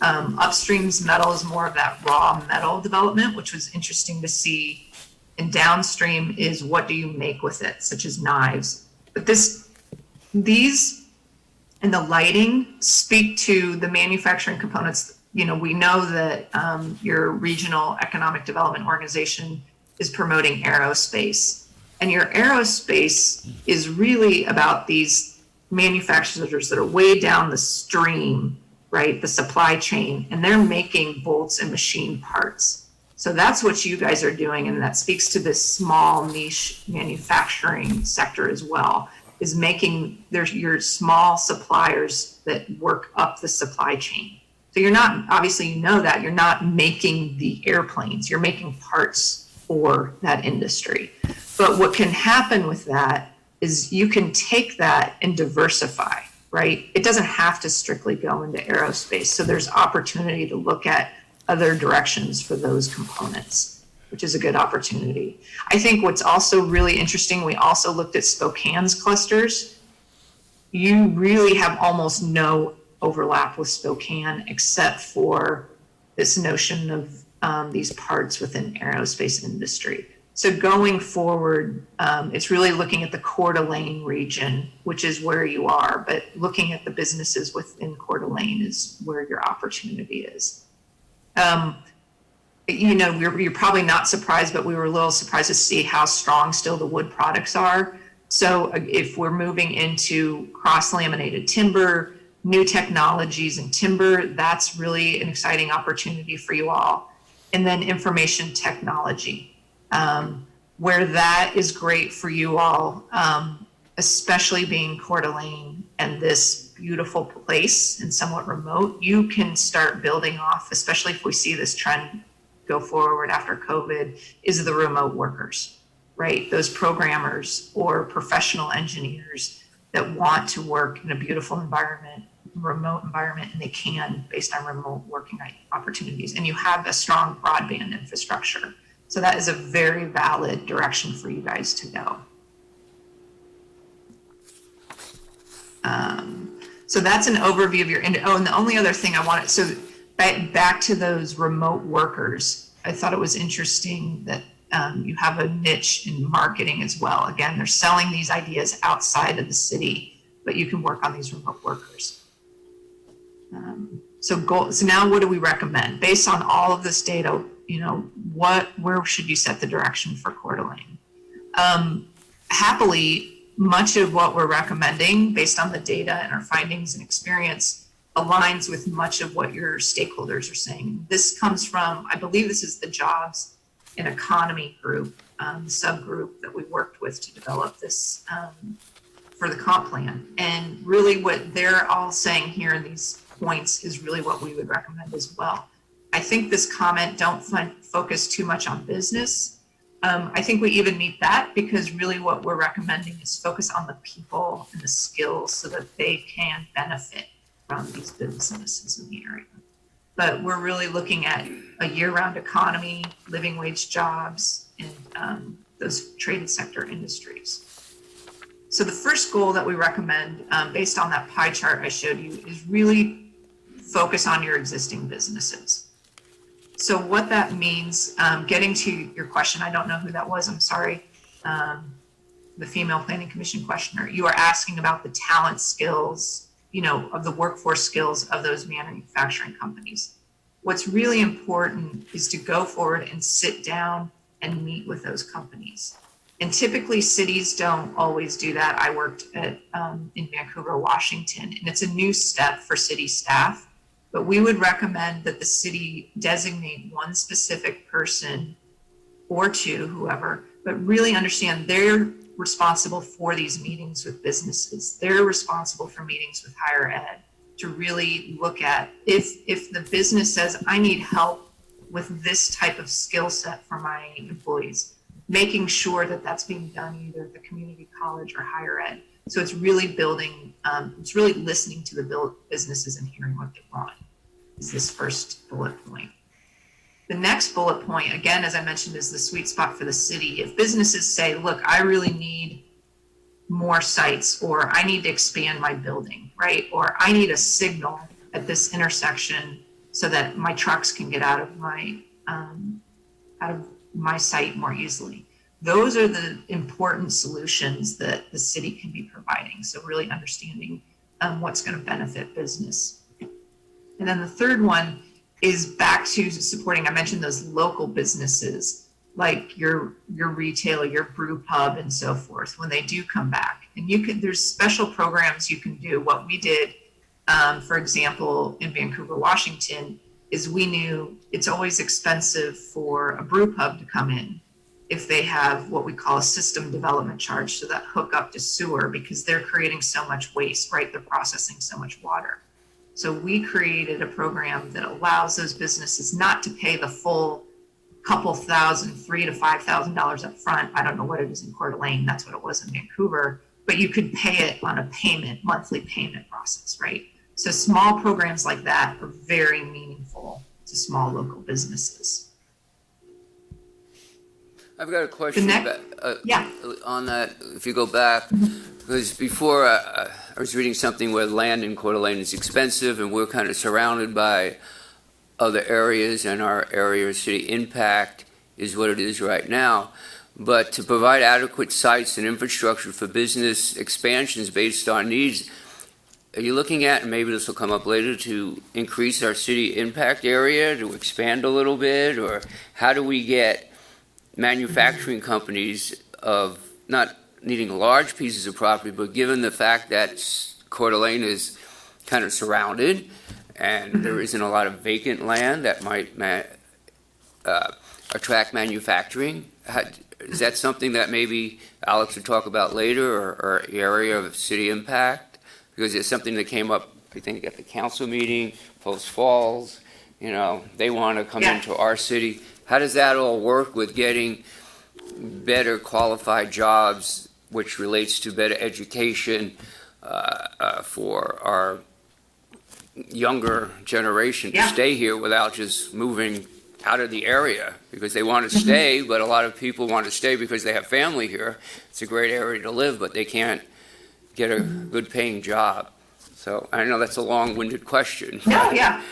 Upstream's metal is more of that raw metal development, which was interesting to see. And downstream is what do you make with it, such as knives. But these and the lighting speak to the manufacturing components. You know, we know that your regional economic development organization is promoting aerospace. And your aerospace is really about these manufacturers that are way down the stream, right? The supply chain, and they're making bolts and machine parts. So that's what you guys are doing. And that speaks to this small niche manufacturing sector as well, is making your small suppliers that work up the supply chain. So you're not, obviously you know that, you're not making the airplanes, you're making parts for that industry. But what can happen with that is you can take that and diversify, right? It doesn't have to strictly go into aerospace. So there's opportunity to look at other directions for those components, which is a good opportunity. I think what's also really interesting, we also looked at Spokane's clusters. You really have almost no overlap with Spokane except for this notion of these parts within aerospace industry. So going forward, it's really looking at the Coeur d'Alene region, which is where you are, but looking at the businesses within Coeur d'Alene is where your opportunity is. You know, you're probably not surprised, but we were a little surprised to see how strong still the wood products are. So if we're moving into cross-laminated timber, new technologies in timber, that's really an exciting opportunity for you all. And then information technology, where that is great for you all, especially being Coeur d'Alene and this beautiful place and somewhat remote, you can start building off, especially if we see this trend go forward after COVID, is the remote workers, right? Those programmers or professional engineers that want to work in a beautiful environment, remote environment, and they can based on remote working opportunities. And you have a strong broadband infrastructure. So that is a very valid direction for you guys to go. So that's an overview of your, and the only other thing I wanted, so back to those remote workers, I thought it was interesting that you have a niche in marketing as well. Again, they're selling these ideas outside of the city, but you can work on these remote workers. So now what do we recommend? Based on all of this data, where should you set the direction for Coeur d'Alene? Happily, much of what we're recommending based on the data and our findings and experience aligns with much of what your stakeholders are saying. This comes from, I believe this is the Jobs and Economy group, subgroup that we worked with to develop this for the comp plan. And really what they're all saying here in these points is really what we would recommend as well. I think this comment, don't focus too much on business. I think we even need that because really what we're recommending is focus on the people and the skills so that they can benefit from these businesses in the area. But we're really looking at a year-round economy, living wage jobs, and those trade sector industries. So the first goal that we recommend, based on that pie chart I showed you, is really focus on your existing businesses. So what that means, getting to your question, I don't know who that was, I'm sorry, the female planning commission questioner, you are asking about the talent skills, of the workforce skills of those manufacturing companies. What's really important is to go forward and sit down and meet with those companies. And typically cities don't always do that. I worked in Vancouver, Washington, and it's a new step for city staff. But we would recommend that the city designate one specific person or two, whoever, but really understand they're responsible for these meetings with businesses. They're responsible for meetings with higher ed to really look at if the business says, I need help with this type of skill set for my employees, making sure that that's being done either at the community college or higher ed. So it's really building, it's really listening to the businesses and hearing what they want is this first bullet point. The next bullet point, again, as I mentioned, is the sweet spot for the city. If businesses say, look, I really need more sites, or I need to expand my building, right? Or I need a signal at this intersection so that my trucks can get out of my site more easily. Those are the important solutions that the city can be providing. So really understanding what's going to benefit business. And then the third one is back to supporting, I mentioned those local businesses like your retail, your brew pub and so forth when they do come back. And there's special programs you can do. What we did, for example, in Vancouver, Washington, is we knew it's always expensive for a brew pub to come in if they have what we call a system development charge, so that hook up to sewer, because they're creating so much waste, right? They're processing so much water. So we created a program that allows those businesses not to pay the full couple thousand, $3,000 to $5,000 up front. I don't know what it is in Coeur d'Alene, that's what it was in Vancouver, but you could pay it on a monthly payment process, right? So small programs like that are very meaningful to small local businesses. I've got a question on that, if you go back, because before I was reading something where land in Coeur d'Alene is expensive and we're kind of surrounded by other areas, and our area of city impact is what it is right now. But to provide adequate sites and infrastructure for business expansions based on needs, are you looking at, and maybe this will come up later, to increase our city impact area, to expand a little bit, or how do we get manufacturing companies of not needing large pieces of property, but given the fact that Coeur d'Alene is kind of surrounded and there isn't a lot of vacant land that might attract manufacturing, is that something that maybe Alex would talk about later, or area of city impact? Because it's something that came up, I think, at the council meeting, Post Falls, they want to come into our city. How does that all work with getting better qualified jobs, which relates to better education for our younger generation to stay here without just moving out of the area because they want to stay, but a lot of people want to stay because they have family here. It's a great area to live, but they can't get a good paying job? So I know that's a long-winded question. No, yeah.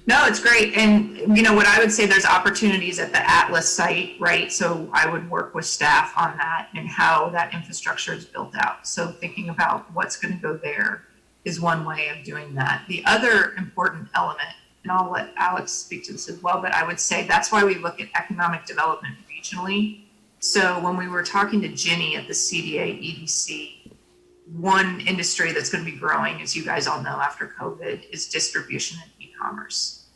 No, it's great. And, you know, what I would say, there's opportunities at the Atlas site, right? So I would work with staff on that and how that infrastructure is built out. So thinking about what's going to go there is one way of doing that. The other important element, and I'll let Alex speak to this as well, but I would say that's why we look at economic development regionally. So when we were talking to Ginny at the CDA EDC, one industry that's going to be growing, as you guys all know, after COVID, is distribution and e-commerce.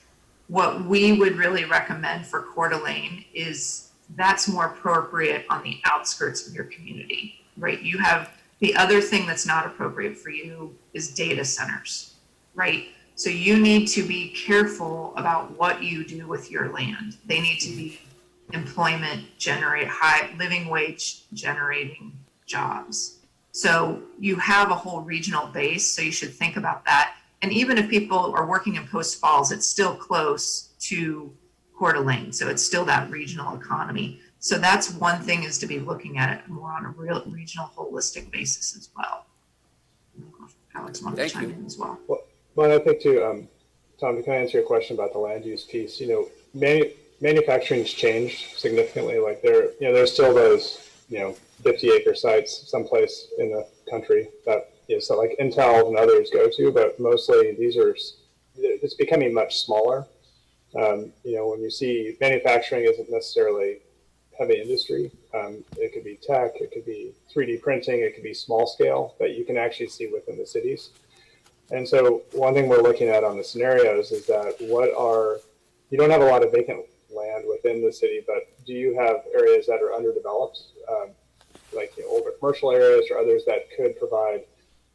What we would really recommend for Coeur d'Alene is that's more appropriate on the outskirts of your community, right? You have the other thing that's not appropriate for you is data centers, right? So you need to be careful about what you do with your land. They need to be employment generate, high living wage generating jobs. So you have a whole regional base, so you should think about that. And even if people are working in Post Falls, it's still close to Coeur d'Alene, so it's still that regional economy. So that's one thing, is to be looking at it more on a real regional holistic basis as well. Alex wanted to chime in as well. Well, I think too, Tom, to kind of answer your question about the land use piece, you know, manufacturing's changed significantly. Like there's still those, 50-acre sites someplace in the country that, so like Intel and others go to, but mostly it's becoming much smaller. When you see manufacturing isn't necessarily heavy industry, it could be tech, it could be 3D printing, it could be small scale that you can actually see within the cities. And so one thing we're looking at on the scenarios is that you don't have a lot of vacant land within the city, but do you have areas that are underdeveloped, like older commercial areas or others that could provide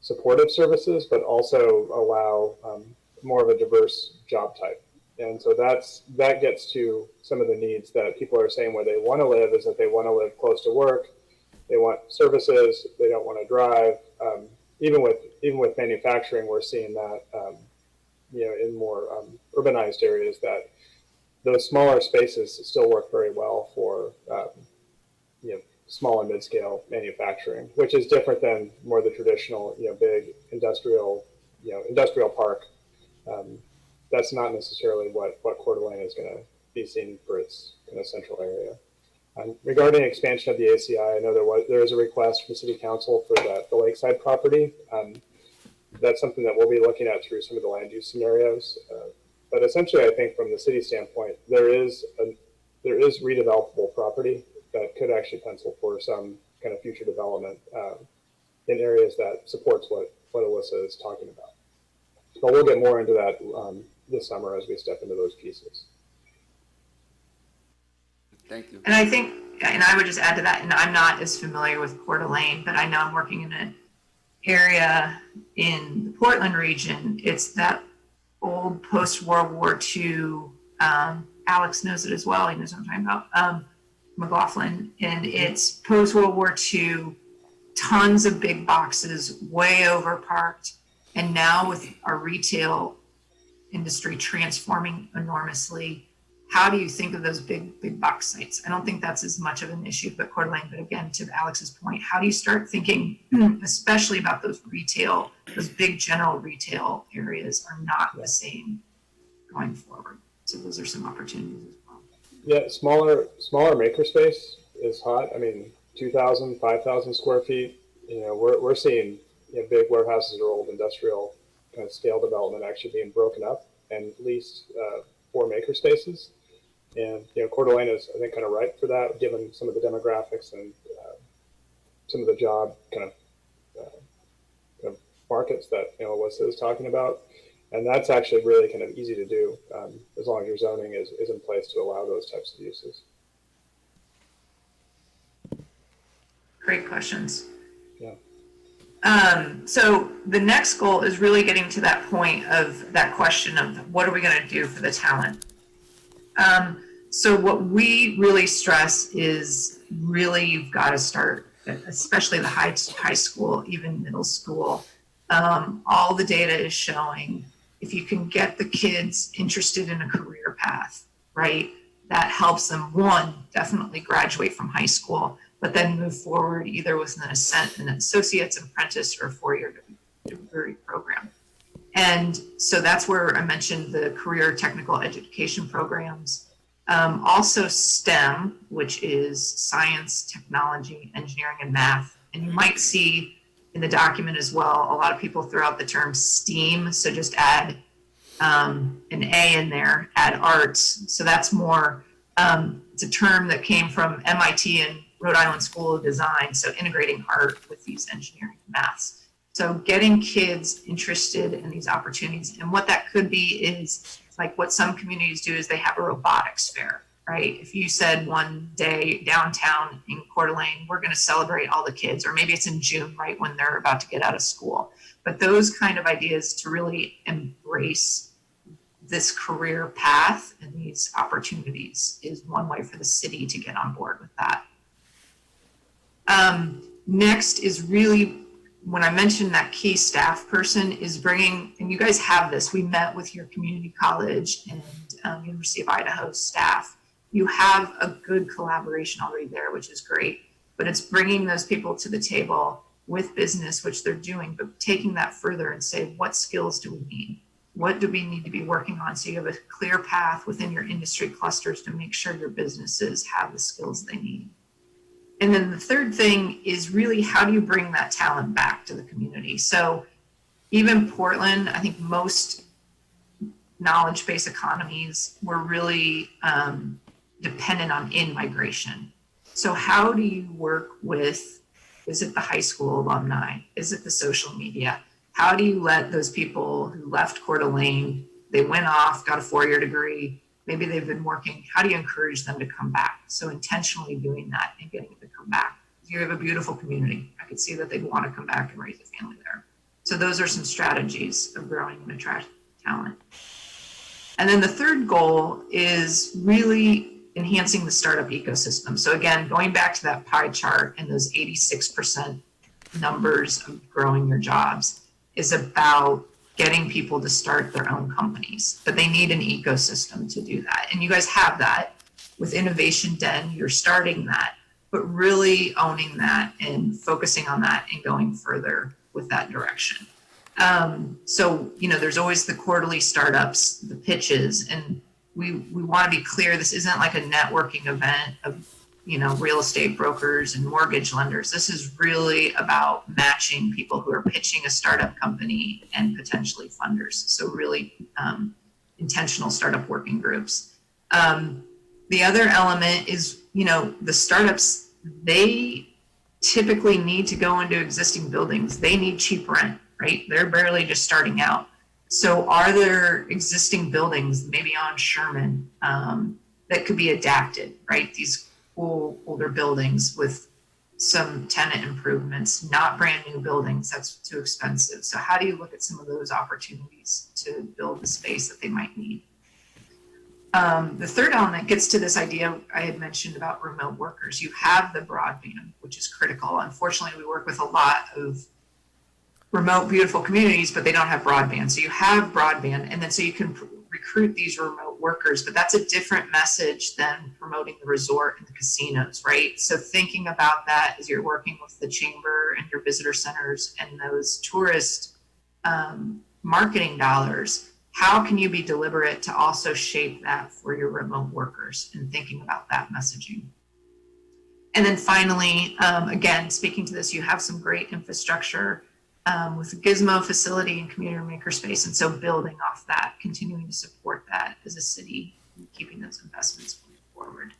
supportive services, but also allow more of a diverse job type. And so that gets to some of the needs that people are saying where they want to live, is that they want to live close to work, they want services, they don't want to drive. Even with manufacturing, we're seeing that in more urbanized areas, that those smaller spaces still work very well for small and mid-scale manufacturing, which is different than more the traditional big industrial park. That's not necessarily what Coeur d'Alene is going to be seen for its kind of central area. Regarding expansion of the ACI, I know there is a request from the City Council for the lakeside property. That's something that we'll be looking at through some of the land use scenarios. But essentially, I think from the city standpoint, there is redevelopable property that could actually pencil for some kind of future development in areas that supports what Alyssa is talking about. But we'll get more into that this summer as we step into those pieces. Thank you. And I think, and I would just add to that, and I'm not as familiar with Coeur d'Alene, but I know I'm working in an area in the Portland region. It's that old post-World War II, Alex knows it as well, he knows what I'm talking about, McLaughlin, and it's post-World War II, tons of big boxes, way overparked, and now with our retail industry transforming enormously, how do you think of those big box sites? I don't think that's as much of an issue for Coeur d'Alene, but again, to Alex's point, how do you start thinking, especially about those big general retail areas are not the same going forward. So those are some opportunities as well. Yeah, smaller makerspace is hot. I mean, 2,000, 5,000 square feet. We're seeing big warehouses or old industrial kind of scale development actually being broken up and leased for makerspaces. And Coeur d'Alene is, I think, kind of ripe for that, given some of the demographics and some of the job kind of markets that Alyssa is talking about. And that's actually really kind of easy to do as long as your zoning is in place to allow those types of uses. Great questions. Yeah. So the next goal is really getting to that point of that question of what are we going to do for the talent? So what we really stress is really you've got to start, especially the high school, even middle school. All the data is showing if you can get the kids interested in a career path, right? that helps them, one, definitely graduate from high school, but then move forward either with an associate's, apprentice, or 4-year degree program. And so that's where I mentioned the career technical education programs. Also STEM, which is science, technology, engineering, and math. And you might see in the document as well, a lot of people throw out the term STEAM. So just add an A in there, add arts. So that's more, it's a term that came from MIT and Rhode Island School of Design. So integrating art with these engineering and maths. So getting kids interested in these opportunities. And what that could be is like what some communities do is they have a robotics fair, right? If you said one day downtown in Coeur d'Alene, we're going to celebrate all the kids, or maybe it's in June, right, when they're about to get out of school. But those kind of ideas to really embrace this career path and these opportunities is one way for the city to get on board with that. Next is really, when I mentioned that key staff person, is bringing, and you guys have this, we met with your community college and University of Idaho staff. You have a good collaboration already there, which is great, but it's bringing those people to the table with business, which they're doing, but taking that further and say, what skills do we need? What do we need to be working on? So you have a clear path within your industry clusters to make sure your businesses have the skills they need. And then the third thing is really, how do you bring that talent back to the community? So even Portland, I think most knowledge-based economies were really dependent on in-migration. So how do you work with, is it the high school alumni? Is it the social media? How do you let those people who left Coeur d'Alene, they went off, got a 4-year degree, maybe they've been working, how do you encourage them to come back? So intentionally doing that and getting them to come back. You have a beautiful community. I could see that they'd want to come back and raise a family there. So those are some strategies of growing and attracting talent. And then the third goal is really enhancing the startup ecosystem. So again, going back to that pie chart and those 86% numbers of growing your jobs is about getting people to start their own companies, but they need an ecosystem to do that. And you guys have that with Innovation Den, you're starting that, but really owning that and focusing on that and going further with that direction. So, you know, there's always the quarterly startups, the pitches, and we want to be clear, this isn't like a networking event of, you know, real estate brokers and mortgage lenders. This is really about matching people who are pitching a startup company and potentially funders. So really intentional startup working groups. The other element is, you know, the startups, they typically need to go into existing buildings. They need cheap rent, right? They're barely just starting out. So are there existing buildings, maybe on Sherman, that could be adapted, right? These cool older buildings with some tenant improvements, not brand new buildings, that's too expensive. So how do you look at some of those opportunities to build the space that they might need? The third element gets to this idea I had mentioned about remote workers. You have the broadband, which is critical. Unfortunately, we work with a lot of remote, beautiful communities, but they don't have broadband. So you have broadband, and then so you can recruit these remote workers, but that's a different message than promoting the resort and the casinos, right? So thinking about that as you're working with the chamber and your visitor centers and those tourist marketing dollars, how can you be deliberate to also shape that for your remote workers and thinking about that messaging? And then finally, again, speaking to this, you have some great infrastructure with the Gizmo facility and community makerspace. And so building off that, continuing to support that as a city, and keeping those investments moving forward.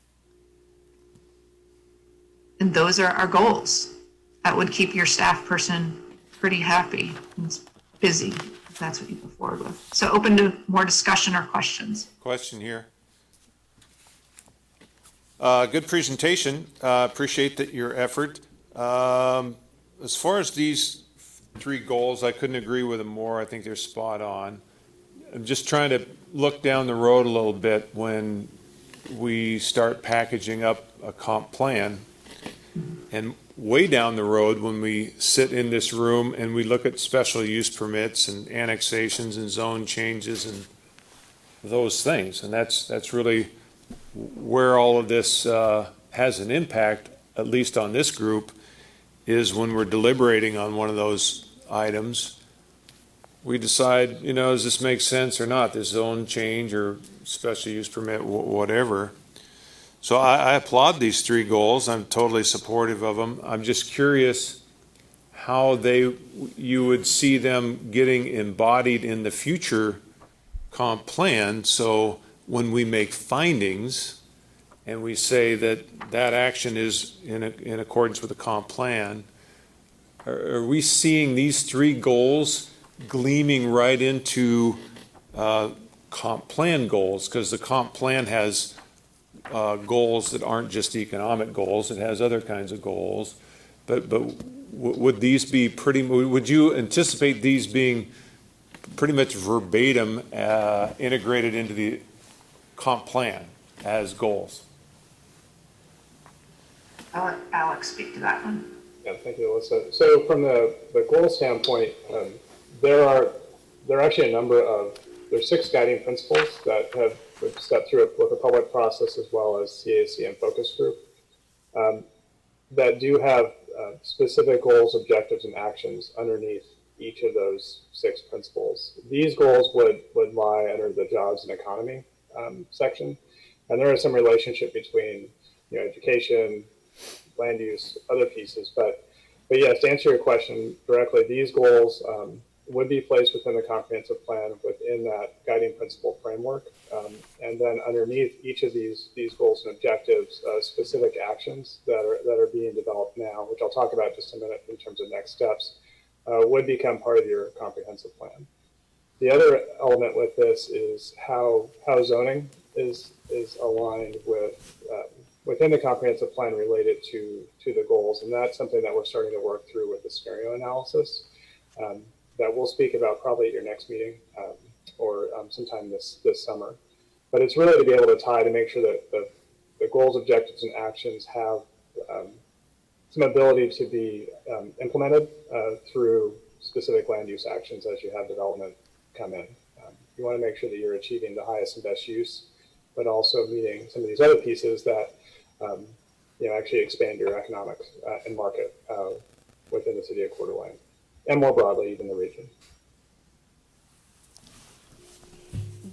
And those are our goals. That would keep your staff person pretty happy and busy, if that's what you go forward with. So open to more discussion or questions. Question here. Good presentation. Appreciate your effort. As far as these 3 goals, I couldn't agree with them more. I think they're spot on. I'm just trying to look down the road a little bit when we start packaging up a comp plan, and way down the road when we sit in this room and we look at special use permits and annexations and zone changes and those things. And that's really where all of this has an impact, at least on this group, is when we're deliberating on one of those items, we decide, does this make sense or not, this zone change or special use permit, whatever. So I applaud these three goals. I'm totally supportive of them. I'm just curious how you would see them getting embodied in the future comp plan. So when we make findings and we say that that action is in accordance with the comp plan, are we seeing these three goals gleaming right into comp plan goals? Because the comp plan has goals that aren't just economic goals, it has other kinds of goals. But would these be would you anticipate these being pretty much verbatim integrated into the comp plan as goals? I'll let Alex speak to that one. Yeah, thank you, Alyssa. So from the goal standpoint, there are actually there's 6 guiding principles that we've stepped through with a public process as well as CAC and focus group that do have specific goals, objectives, and actions underneath each of those 6 principles. These goals would lie under the jobs and economy section, and there is some relationship between education, land use, other pieces. But yes, to answer your question directly, these goals would be placed within the comprehensive plan within that guiding principle framework. And then underneath each of these goals and objectives, specific actions that are being developed now, which I'll talk about in just a minute in terms of next steps, would become part of your comprehensive plan. The other element with this is how zoning is aligned within the comprehensive plan related to the goals. And that's something that we're starting to work through with the scenario analysis. That we'll speak about probably at your next meeting or sometime this summer. But it's really to be able to tie to make sure that the goals, objectives, and actions have some ability to be implemented through specific land use actions as you have development come in. You want to make sure that you're achieving the highest and best use, but also meeting some of these other pieces that actually expand your economic and market within the city of Coeur d'Alene. And more broadly, even the region.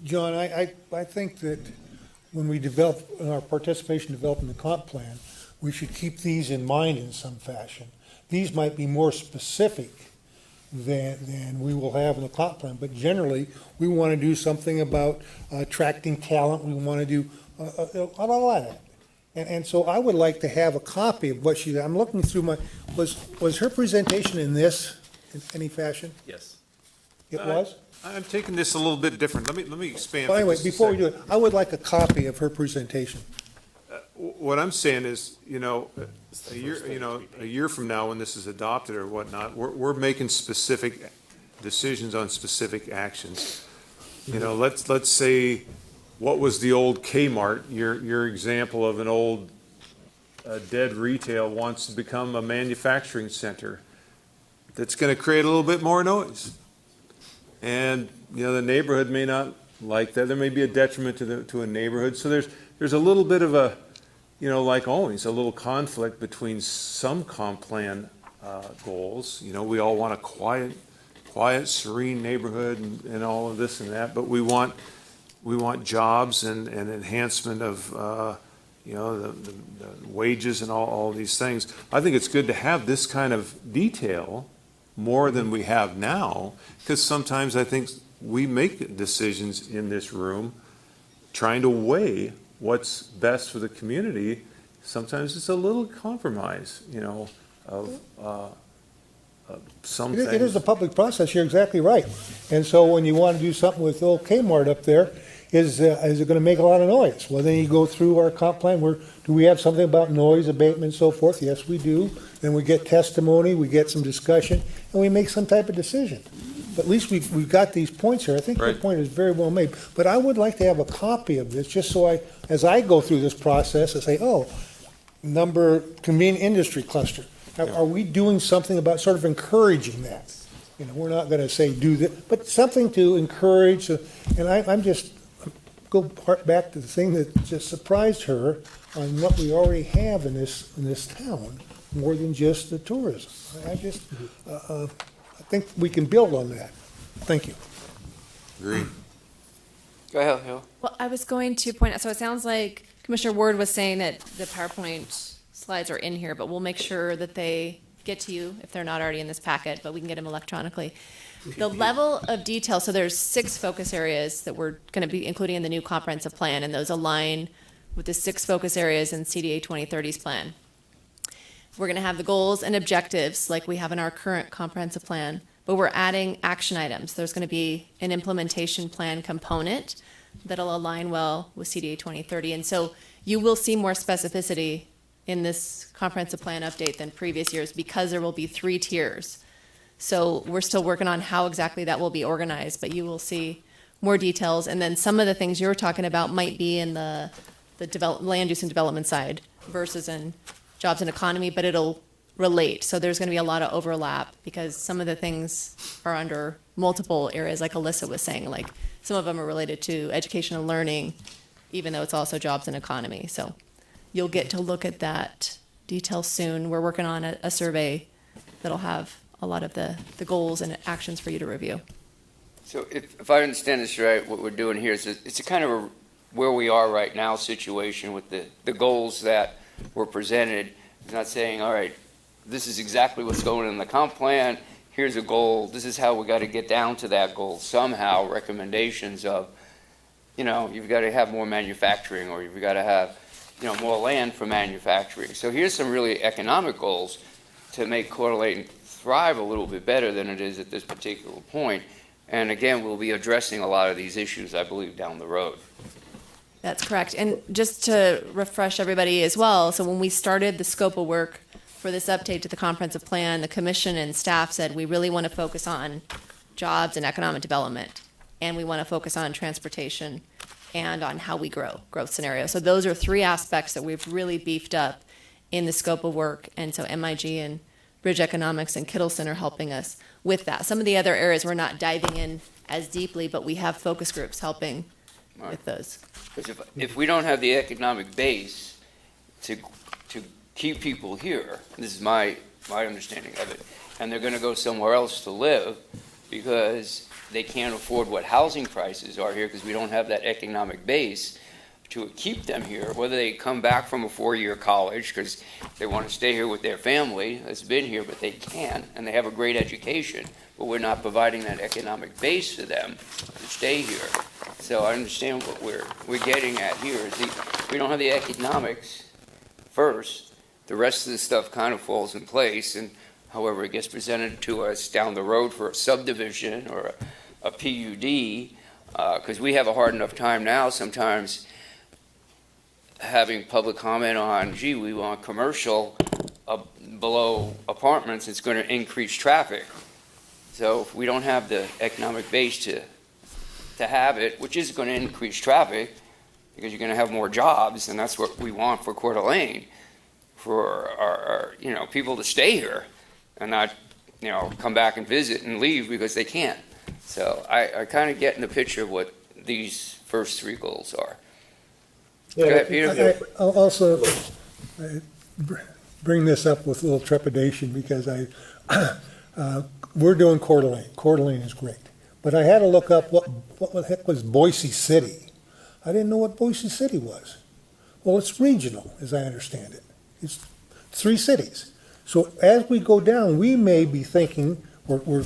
John, I think that when we develop, in our participation developing the comp plan, we should keep these in mind in some fashion. These might be more specific than we will have in the comp plan, but generally, we want to do something about attracting talent. We want to do a lot of that. And so I would like to have a copy of what I'm looking through was her presentation in this, in any fashion? Yes. It was? I'm taking this a little bit different. Let me expand. Well, anyway, before we do it, I would like a copy of her presentation. What I'm saying is, a year from now when this is adopted or whatnot, we're making specific decisions on specific actions. Let's say, what was the old Kmart? Your example of an old dead retail wants to become a manufacturing center. That's going to create a little bit more noise. And, the neighborhood may not like that. There may be a detriment to a neighborhood. So there's a little bit of a, like always, a little conflict between some comp plan goals. We all want a quiet, serene neighborhood and all of this and that, but we want jobs and enhancement of, the wages and all these things. I think it's good to have this kind of detail more than we have now, because sometimes I think we make decisions in this room trying to weigh what's best for the community. Sometimes it's a little compromise, of some things. It is a public process, you're exactly right. And so when you want to do something with old Kmart up there, is it going to make a lot of noise? Well, then you go through our comp plan, do we have something about noise abatement and so forth? Yes, we do. Then we get testimony, we get some discussion, and we make some type of decision. But at least we've got these points here. I think your point is very well made. But I would like to have a copy of this, just so as I go through this process, I say, convenient industry cluster. Are we doing something about sort of encouraging that? We're not going to say do that, but something to encourage. And go back to the thing that just surprised her on what we already have in this town, more than just the tourism. I think we can build on that. Thank you. Agreed. Go ahead, Hill. Well, I was going to point out, so it sounds like Commissioner Ward was saying that the PowerPoint slides are in here, but we'll make sure that they get to you if they're not already in this packet, but we can get them electronically. The level of detail, so there's 6 focus areas that we're going to be including in the new comprehensive plan, and those align with the 6 focus areas in CDA 2030's plan. We're going to have the goals and objectives like we have in our current comprehensive plan, but we're adding action items. There's going to be an implementation plan component that'll align well with CDA 2030. And so you will see more specificity in this comprehensive plan update than previous years because there will be 3 tiers. So we're still working on how exactly that will be organized, but you will see more details. And then some of the things you're talking about might be in the land use and development side versus in jobs and economy, but it'll relate. So there's going to be a lot of overlap because some of the things are under multiple areas, like Alyssa was saying, like some of them are related to education and learning, even though it's also jobs and economy. So you'll get to look at that detail soon. We're working on a survey that'll have a lot of the goals and actions for you to review. So if I understand this right, what we're doing here is it's a kind of a where we are right now situation with the goals that were presented. It's not saying, all right, this is exactly what's going in the comp plan, here's a goal, this is how we got to get down to that goal. Somehow recommendations of, you've got to have more manufacturing or you've got to have, more land for manufacturing. So here's some really economic goals to make Coeur d'Alene thrive a little bit better than it is at this particular point. And again, we'll be addressing a lot of these issues, I believe, down the road. That's correct. And just to refresh everybody as well, so when we started the scope of work for this update to the comprehensive plan, the commission and staff said we really want to focus on jobs and economic development, and we want to focus on transportation and on how we growth scenario. So those are 3 aspects that we've really beefed up in the scope of work, and so MIG and Bridge Economics and Kittleson are helping us with that. Some of the other areas we're not diving in as deeply, but we have focus groups helping with those. Because if we don't have the economic base to keep people here, this is my understanding of it, and they're going to go somewhere else to live because they can't afford what housing prices are here because we don't have that economic base to keep them here, whether they come back from a 4-year college because they want to stay here with their family that's been here, but they can't, and they have a great education, but we're not providing that economic base for them to stay here. So I understand what we're getting at here is we don't have the economics first. The rest of the stuff kind of falls in place, and however it gets presented to us down the road for a subdivision or a PUD, because we have a hard enough time now sometimes having public comment on, gee, we want commercial below apartments, it's going to increase traffic. So if we don't have the economic base to have it, which is going to increase traffic, because you're going to have more jobs, and that's what we want for Coeur d'Alene, for our people to stay here and not, come back and visit and leave because they can't. So I kind of get in the picture of what these first 3 goals are. Yeah, Go ahead, Peter. I'll also bring this up with a little trepidation because we're doing Coeur d'Alene. Coeur d'Alene is great. But I had to look up what the heck was Boise City. I didn't know what Boise City was. Well, it's regional, as I understand it. It's 3 cities. So as we go down, we may be thinking we're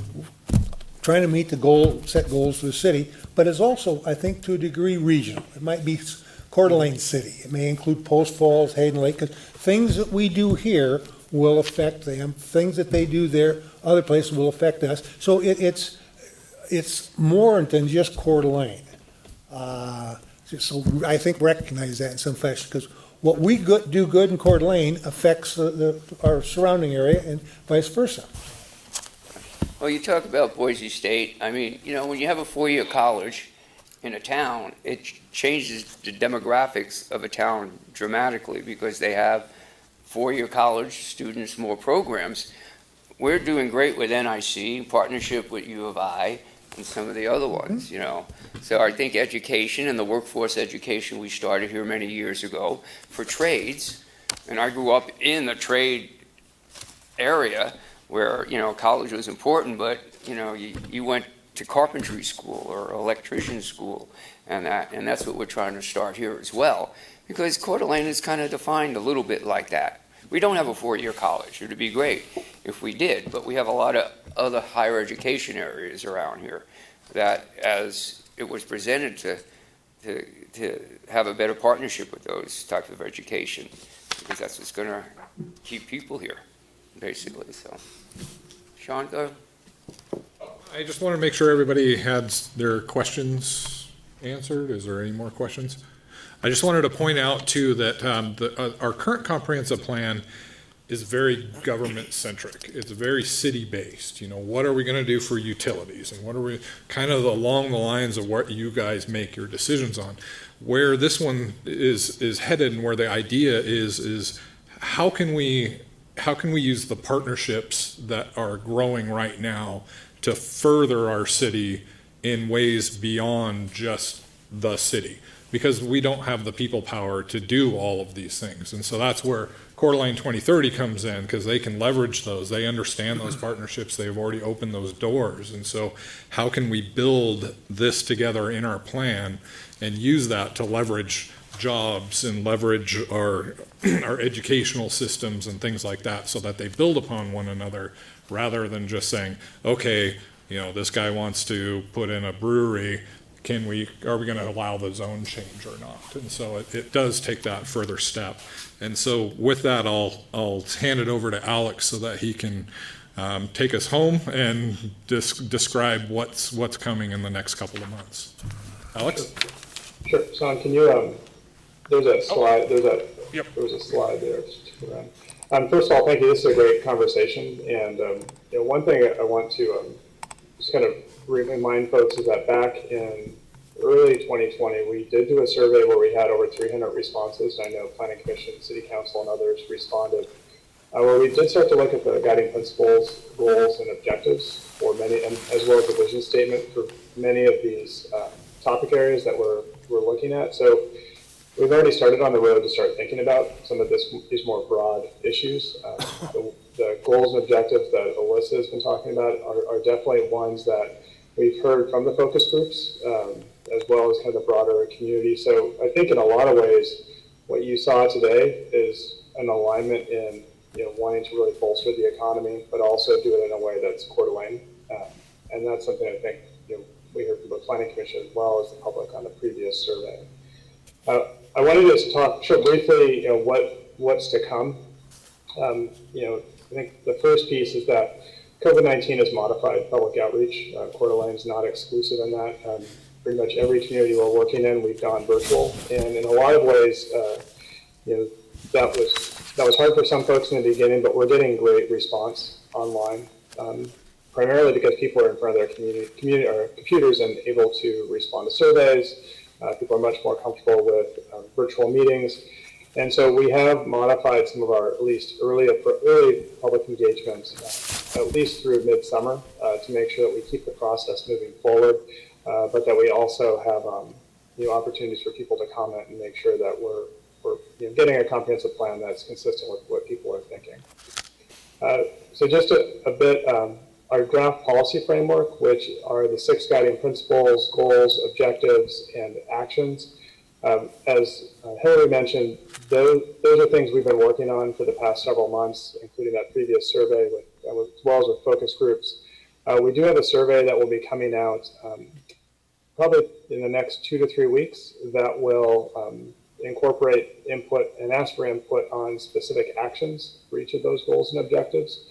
trying to meet the goal, set goals for the city, but it's also, I think, to a degree, regional. It might be Coeur d'Alene City. It may include Post Falls, Hayden Lake, because things that we do here will affect them. Things that they do there, other places will affect us. So it's more than just Coeur d'Alene. So I think recognize that in some fashion, because what we do good in Coeur d'Alene affects our surrounding area and vice versa. Well, you talk about Boise State. I mean, when you have a 4-year college in a town, it changes the demographics of a town dramatically because they have 4-year college students, more programs. We're doing great with NIC in partnership with U of I than some of the other ones, So I think education and the workforce education we started here many years ago for trades, and I grew up in the trade area where, college was important, but, you went to carpentry school or electrician school, and that's what we're trying to start here as well, because Coeur d'Alene is kind of defined a little bit like that. We don't have a four-year college. It would be great if we did, but we have a lot of other higher education areas around here that, as it was presented, to have a better partnership with those types of education, because that's what's going to keep people here, basically. So, Sean, go. I just want to make sure everybody had their questions answered. Is there any more questions? I just wanted to point out too that our current comprehensive plan is very government centric. It's very city based. What are we going to do for utilities, and what are we kind of along the lines of what you guys make your decisions on. Where this one is headed, and where the idea is how can we use the partnerships that are growing right now to further our city in ways beyond just the city, because we don't have the people power to do all of these things. And so that's where Coeur d'Alene 2030 comes in, because they can leverage those. They understand those partnerships. They've already opened those doors. And so how can we build this together in our plan and use that to leverage jobs and leverage our educational systems and things like that, so that they build upon one another, rather than just saying, okay, this guy wants to put in a brewery, are we going to allow the zone change or not? And so it does take that further step. And so with that, I'll hand it over to Alex so that he can take us home and describe what's coming in the next couple of months. Alex? Sure. Sean, can you, there's a slide, Yep. There was a slide there. First of all, thank you. This is a great conversation. And one thing I want to just kind of remind folks is that back in early 2020, we did do a survey where we had over 300 responses. I know Planning Commission, City Council, and others responded, where we did start to look at the guiding principles, goals, and objectives for many, and as well as the vision statement for many of these topic areas that we're looking at. So we've already started on the road to start thinking about some of these more broad issues. The goals and objectives that Alyssa has been talking about are definitely ones that we've heard from the focus groups, as well as kind of the broader community. So I think in a lot of ways, what you saw today is an alignment in wanting to really bolster the economy, but also do it in a way that's Coeur d'Alene. And that's something I think we heard from the Planning Commission as well as the public on the previous survey. I wanted to just show briefly what's to come. I think the first piece is that COVID-19 has modified public outreach. Coeur d'Alene is not exclusive in that. Pretty much every community we're working in, we've gone virtual, and in a lot of ways, that was hard for some folks in the beginning, but we're getting great response online, primarily because people are in front of their computers and able to respond to surveys. People are much more comfortable with virtual meetings. And so we have modified some of our at least early public engagements, at least through midsummer, to make sure that we keep the process moving forward, but that we also have opportunities for people to comment and make sure that we're getting a comprehensive plan that's consistent with what people are thinking. So just a bit, our draft policy framework, which are the 6 guiding principles, goals, objectives, and actions. As Hillary mentioned, those are things we've been working on for the past several months, including that previous survey, as well as with focus groups. We do have a survey that will be coming out probably in the next 2 to 3 weeks that will incorporate input and ask for input on specific actions for each of those goals and objectives.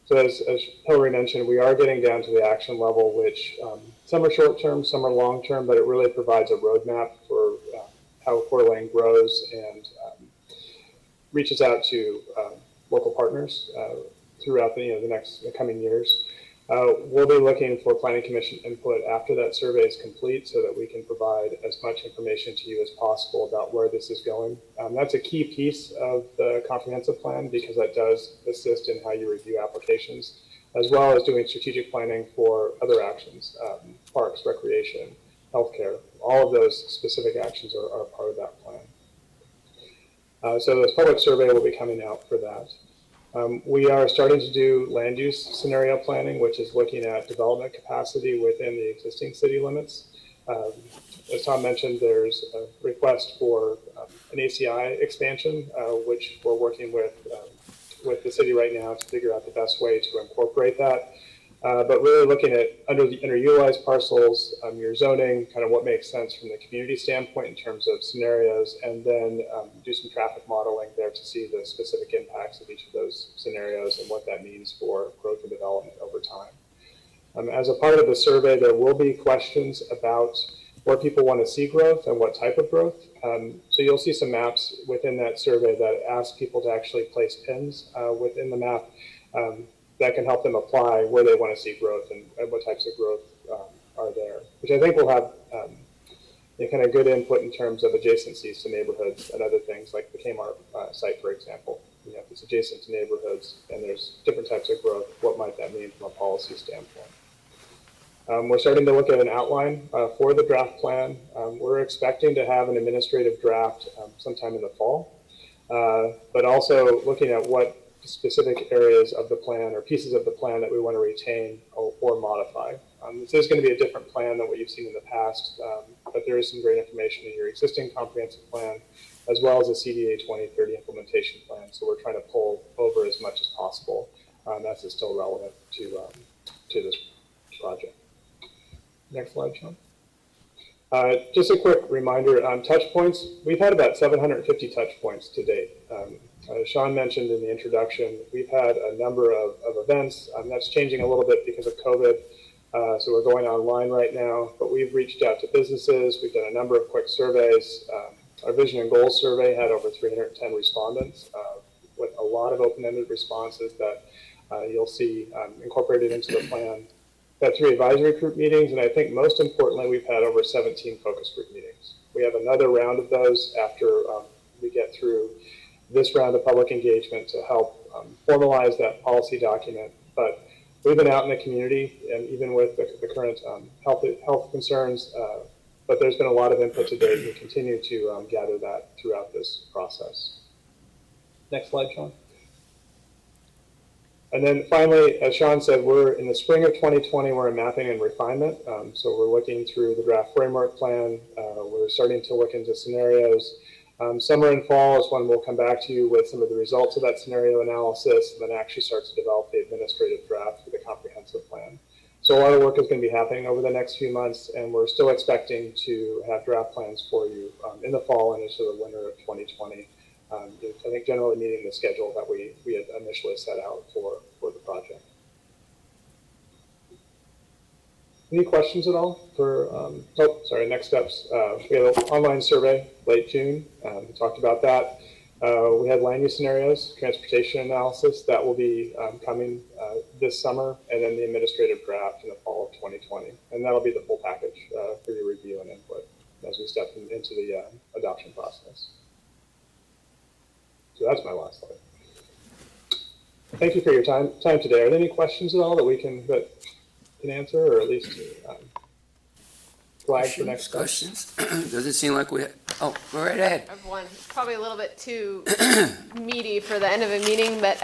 So as Hillary mentioned, we are getting down to the action level, which some are short-term, some are long-term, but it really provides a roadmap for how Coeur d'Alene grows and reaches out to local partners throughout the coming years. We'll be looking for Planning Commission input after that survey is complete so that we can provide as much information to you as possible about where this is going. That's a key piece of the comprehensive plan because that does assist in how you review applications. as well as doing strategic planning for other actions, parks, recreation, healthcare. All of those specific actions are part of that plan. So this public survey will be coming out for that. We are starting to do land use scenario planning, which is looking at development capacity within the existing city limits. As Tom mentioned, there's a request for an ACI expansion, which we're working with the city right now to figure out the best way to incorporate that. But really looking at underutilized parcels, your zoning, kind of what makes sense from the community standpoint in terms of scenarios, and then do some traffic modeling there to see the specific impacts of each of those scenarios and what that means for growth and development over time. As a part of the survey, there will be questions about where people want to see growth and what type of growth. So you'll see some maps within that survey that ask people to actually place pins within the map that can help them apply where they want to see growth and what types of growth are there, which I think will have kind of good input in terms of adjacencies to neighborhoods and other things like the Kmart site, for example. If it's adjacent to neighborhoods and there's different types of growth, what might that mean from a policy standpoint? We're starting to look at an outline for the draft plan. We're expecting to have an administrative draft sometime in the fall, but also looking at what specific areas of the plan or pieces of the plan that we want to retain or modify. This is going to be a different plan than what you've seen in the past, but there is some great information in your existing comprehensive plan, as well as a CDA 2030 implementation plan. So we're trying to pull over as much as possible as is still relevant to this project. Next slide, Sean. Just a quick reminder on touch points. We've had about 750 touch points to date. As Sean mentioned in the introduction, we've had a number of events. That's changing a little bit because of COVID. So we're going online right now, but we've reached out to businesses. We've done a number of quick surveys. Our vision and goals survey had over 310 respondents with a lot of open-ended responses that you'll see incorporated into the plan. We've had 3 advisory group meetings, and I think most importantly, we've had over 17 focus group meetings. We have another round of those after we get through this round of public engagement to help formalize that policy document. But we've been out in the community, and even with the current health concerns, but there's been a lot of input to date, and we continue to gather that throughout this process. Next slide, Sean. And then finally, as Sean said, we're in the spring of 2020, we're in mapping and refinement. So we're looking through the draft framework plan. We're starting to look into scenarios. Summer and fall is when we'll come back to you with some of the results of that scenario analysis, and then actually start to develop the administrative draft for the comprehensive plan. So a lot of work is going to be happening over the next few months, and we're still expecting to have draft plans for you in the fall and into the winter of 2020. I think generally meeting the schedule that we had initially set out for the project. Any questions at all for, next steps. We had an online survey late June. We talked about that. We had land use scenarios, transportation analysis that will be coming this summer, and then the administrative draft in the fall of 2020. And that'll be the full package for your review and input as we step into the adoption process. So that's my last slide. Thank you for your time today. Are there any questions at all that we can answer, or at least flag for next questions? Doesn't seem like we have. Oh, go right ahead. I have one. It's probably a little bit too meaty for the end of a meeting, but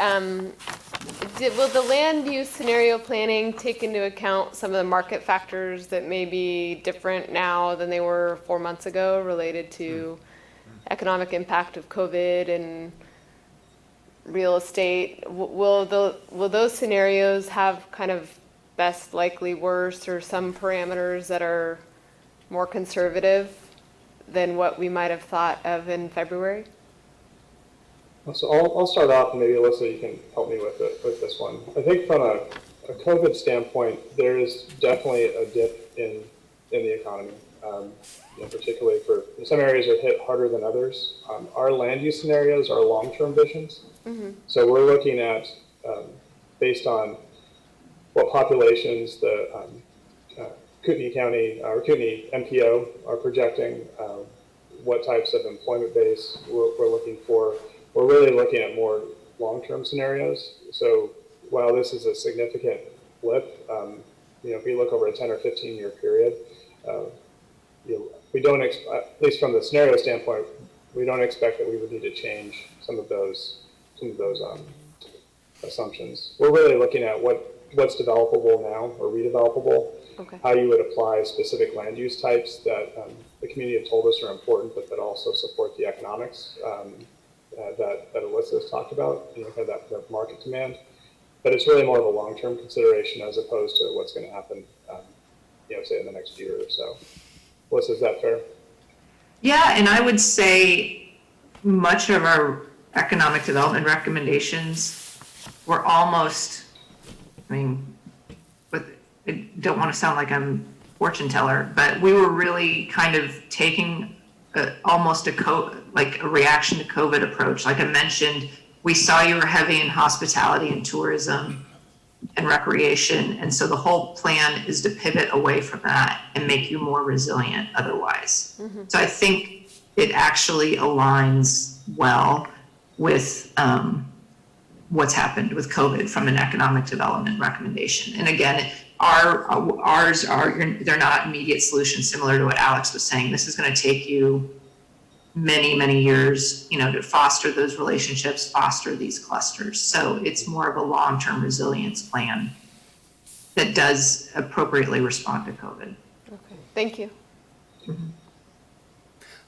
will the land use scenario planning take into account some of the market factors that may be different now than they were 4 months ago related to economic impact of COVID and real estate? Will those scenarios have kind of best likely worst or some parameters that are more conservative than what we might have thought of in February? So I'll start off, and maybe Alyssa, you can help me with this one. I think from a COVID standpoint, there is definitely a dip in the economy. Particularly for some areas are hit harder than others. Our land use scenarios are long-term visions. Mm-hmm. So we're looking at, based on what populations the Kootenai County or Kootenai MPO are projecting, what types of employment base we're looking for. We're really looking at more long-term scenarios. So while this is a significant blip, if we look over a 10 or 15 year period, we don't, at least from the scenario standpoint, we don't expect that we would need to change some of those assumptions. We're really looking at what's developable now or redevelopable, how you would apply specific land use types that the community have told us are important, but that also support the economics that Alyssa has talked about, kind of that market demand. But it's really more of a long-term consideration as opposed to what's going to happen, say in the next year or so. Alyssa, is that fair? Yeah, and I would say much of our economic development recommendations were almost, but I don't want to sound like I'm fortune teller, but we were really kind of taking almost a reaction to COVID approach. Like I mentioned, we saw you were heavy in hospitality and tourism and recreation. And so the whole plan is to pivot away from that and make you more resilient otherwise. Mm-hmm. So I think it actually aligns well with what's happened with COVID from an economic development recommendation. And again, ours they're not immediate solutions, similar to what Alex was saying. This is going to take you many, many years, to foster those relationships, foster these clusters. So it's more of a long-term resilience plan that does appropriately respond to COVID. Okay, thank you. Mm-hmm.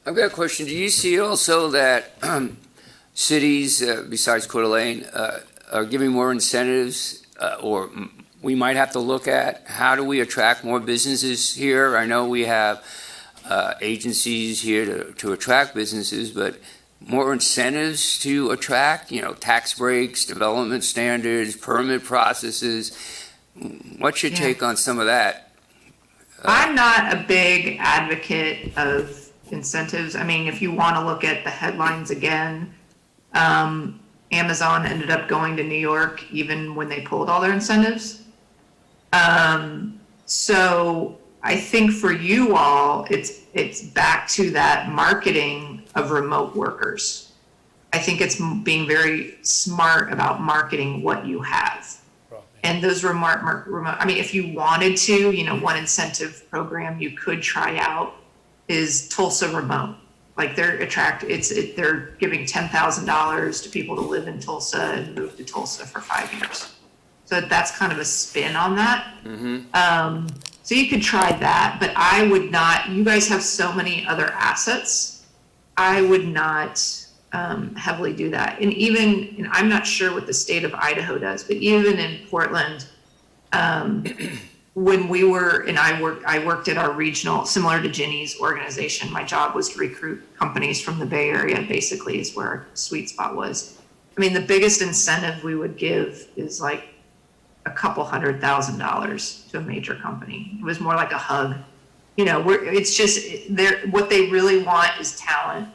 I've got a question. Do you see also that cities, besides Coeur d'Alene, are giving more incentives, or we might have to look at how do we attract more businesses here? I know we have agencies here to attract businesses, but more incentives to attract, tax breaks, development standards, permit processes. What's your take on some of that? I'm not a big advocate of incentives. If you want to look at the headlines again, Amazon ended up going to New York even when they pulled all their incentives. So I think for you all, it's back to that marketing of remote workers. I think it's being very smart about marketing what you have. And those remote, if you wanted to, one incentive program you could try out is Tulsa Remote. Like they're giving $10,000 to people to live in Tulsa and move to Tulsa for 5 years. So that's kind of a spin on that. Mm-hmm. So you could try that, but I would not. You guys have so many other assets. I would not heavily do that. And I'm not sure what the state of Idaho does, but even in Portland, when we were, and I worked at our regional, similar to Ginny's organization. My job was to recruit companies from the Bay Area, basically is where our sweet spot was. The biggest incentive we would give is like a couple $100,000 to a major company. It was more like a hug. It's just what they really want is talent,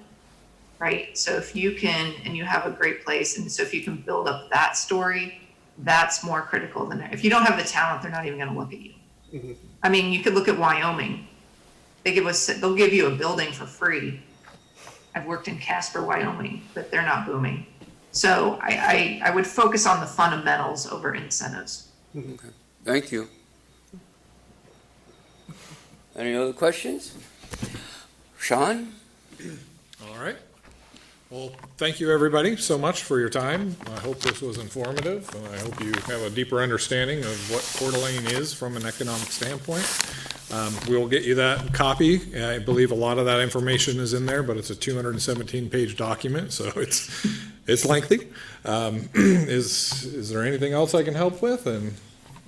right? So if you can, and you have a great place, and so if you can build up that story, that's more critical than if you don't have the talent, they're not even going to look at you. Mm-hmm. You could look at Wyoming. They'll give you a building for free. I've worked in Casper, Wyoming, but they're not booming. So I would focus on the fundamentals over incentives. Okay. Thank you. Any other questions? Sean? All right. Well, thank you everybody so much for your time. I hope this was informative, and I hope you have a deeper understanding of what Coeur d'Alene is from an economic standpoint. We'll get you that copy. I believe a lot of that information is in there, but it's a 217-page document, so it's lengthy. Is there anything else I can help with? And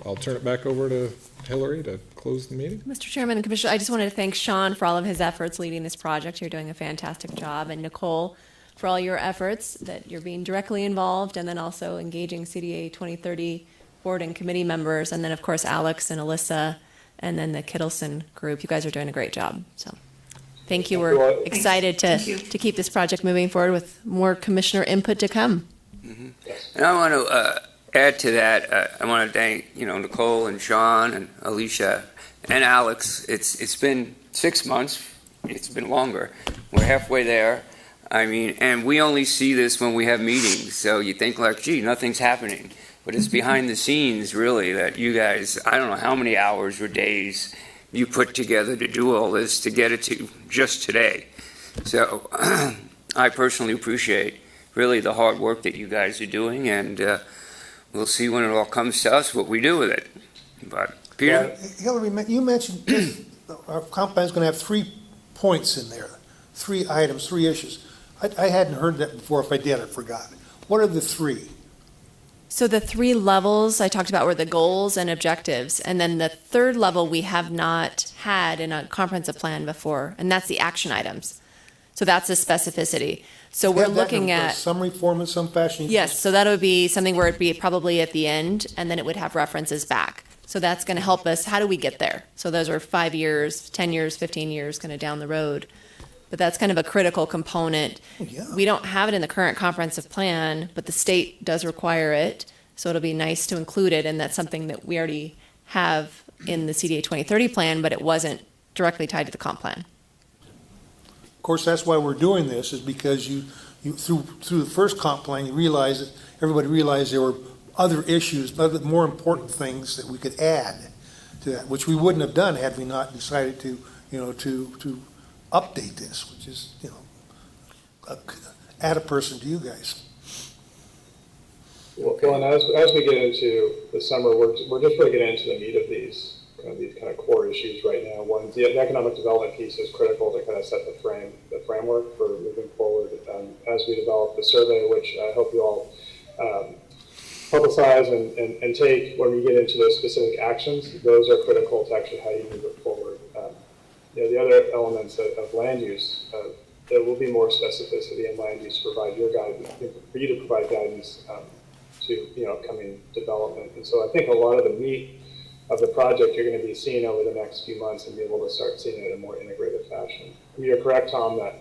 I'll turn it back over to Hillary to close the meeting. Mr. Chairman and Commissioner, I just wanted to thank Sean for all of his efforts leading this project. You're doing a fantastic job, and Nicole for all your efforts that you're being directly involved, and then also engaging CDA 2030 board and committee members, and then of course Alex and Alyssa, and then the Kittleson group. You guys are doing a great job. So thank you. We're excited to keep this project moving forward with more commissioner input to come. Mm-hmm. And I want to add to that. I want to thank Nicole and Sean and Alicia and Alex. It's been 6 months. It's been longer. We're halfway there. I mean, and we only see this when we have meetings, so you think like, gee, nothing's happening. But it's behind the scenes, really, that you guys, I don't know how many hours or days you put together to do all this, to get it to just today. So I personally appreciate really the hard work that you guys are doing, and we'll see when it all comes to us what we do with it. But Peter? Hillary, you mentioned our comp plan is going to have 3 points in there, 3 items, 3 issues. I hadn't heard that before. If I did, I forgot. What are the 3? So the 3 levels I talked about were the goals and objectives. And then the 3rd level we have not had in a comprehensive plan before, and that's the action items. So that's the specificity. So we're looking at Summary form in some fashion? Yes, so that would be something where it'd be probably at the end, and then it would have references back. So that's going to help us. How do we get there? So those are 5 years, 10 years, 15 years, kind of down the road. But that's kind of a critical component. Yeah. We don't have it in the current comprehensive plan, but the state does require it. So it'll be nice to include it, and that's something that we already have in the CDA 2030 plan, but it wasn't directly tied to the comp plan. Of course, that's why we're doing this, is because you through the first comp plan, you realize that everybody realized there were other issues, other more important things that we could add to that, which we wouldn't have done had we not decided to update this, which is, add a person to you guys. Well, and as we get into the summer, we're just really getting into the meat of these kind of core issues right now. One, the economic development piece is critical to kind of set the framework for moving forward as we develop the survey, which I hope you all publicize and take when we get into those specific actions. Those are critical to actually how you move it forward. The other elements of land use, there will be more specificity in land use to provide your guidance, for you to provide guidance to upcoming development. And so I think a lot of the meat of the project you're going to be seeing over the next few months and be able to start seeing it in a more integrated fashion. You're correct, Tom, that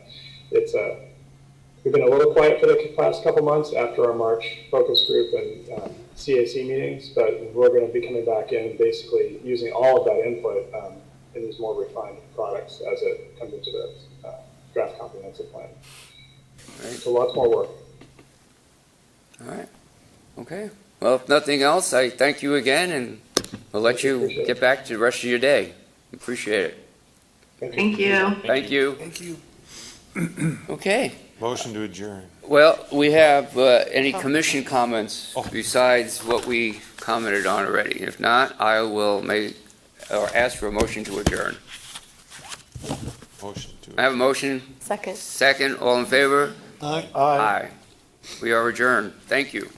we've been a little quiet for the past couple months after our March focus group and CAC meetings, but we're going to be coming back in and basically using all of that input in these more refined products as it comes into the draft comprehensive plan. Right. So lots more work. All right. Okay. Well, if nothing else, I thank you again, and we'll let you get back to the rest of your day. Appreciate it. Thank you. Thank you. Thank you. Okay. Motion to adjourn. Well, we have any commission comments besides what we commented on already. If not, I will ask for a motion to adjourn. Motion to I have a motion. Second. Second. All in favor? Aye. Aye. We are adjourned. Thank you.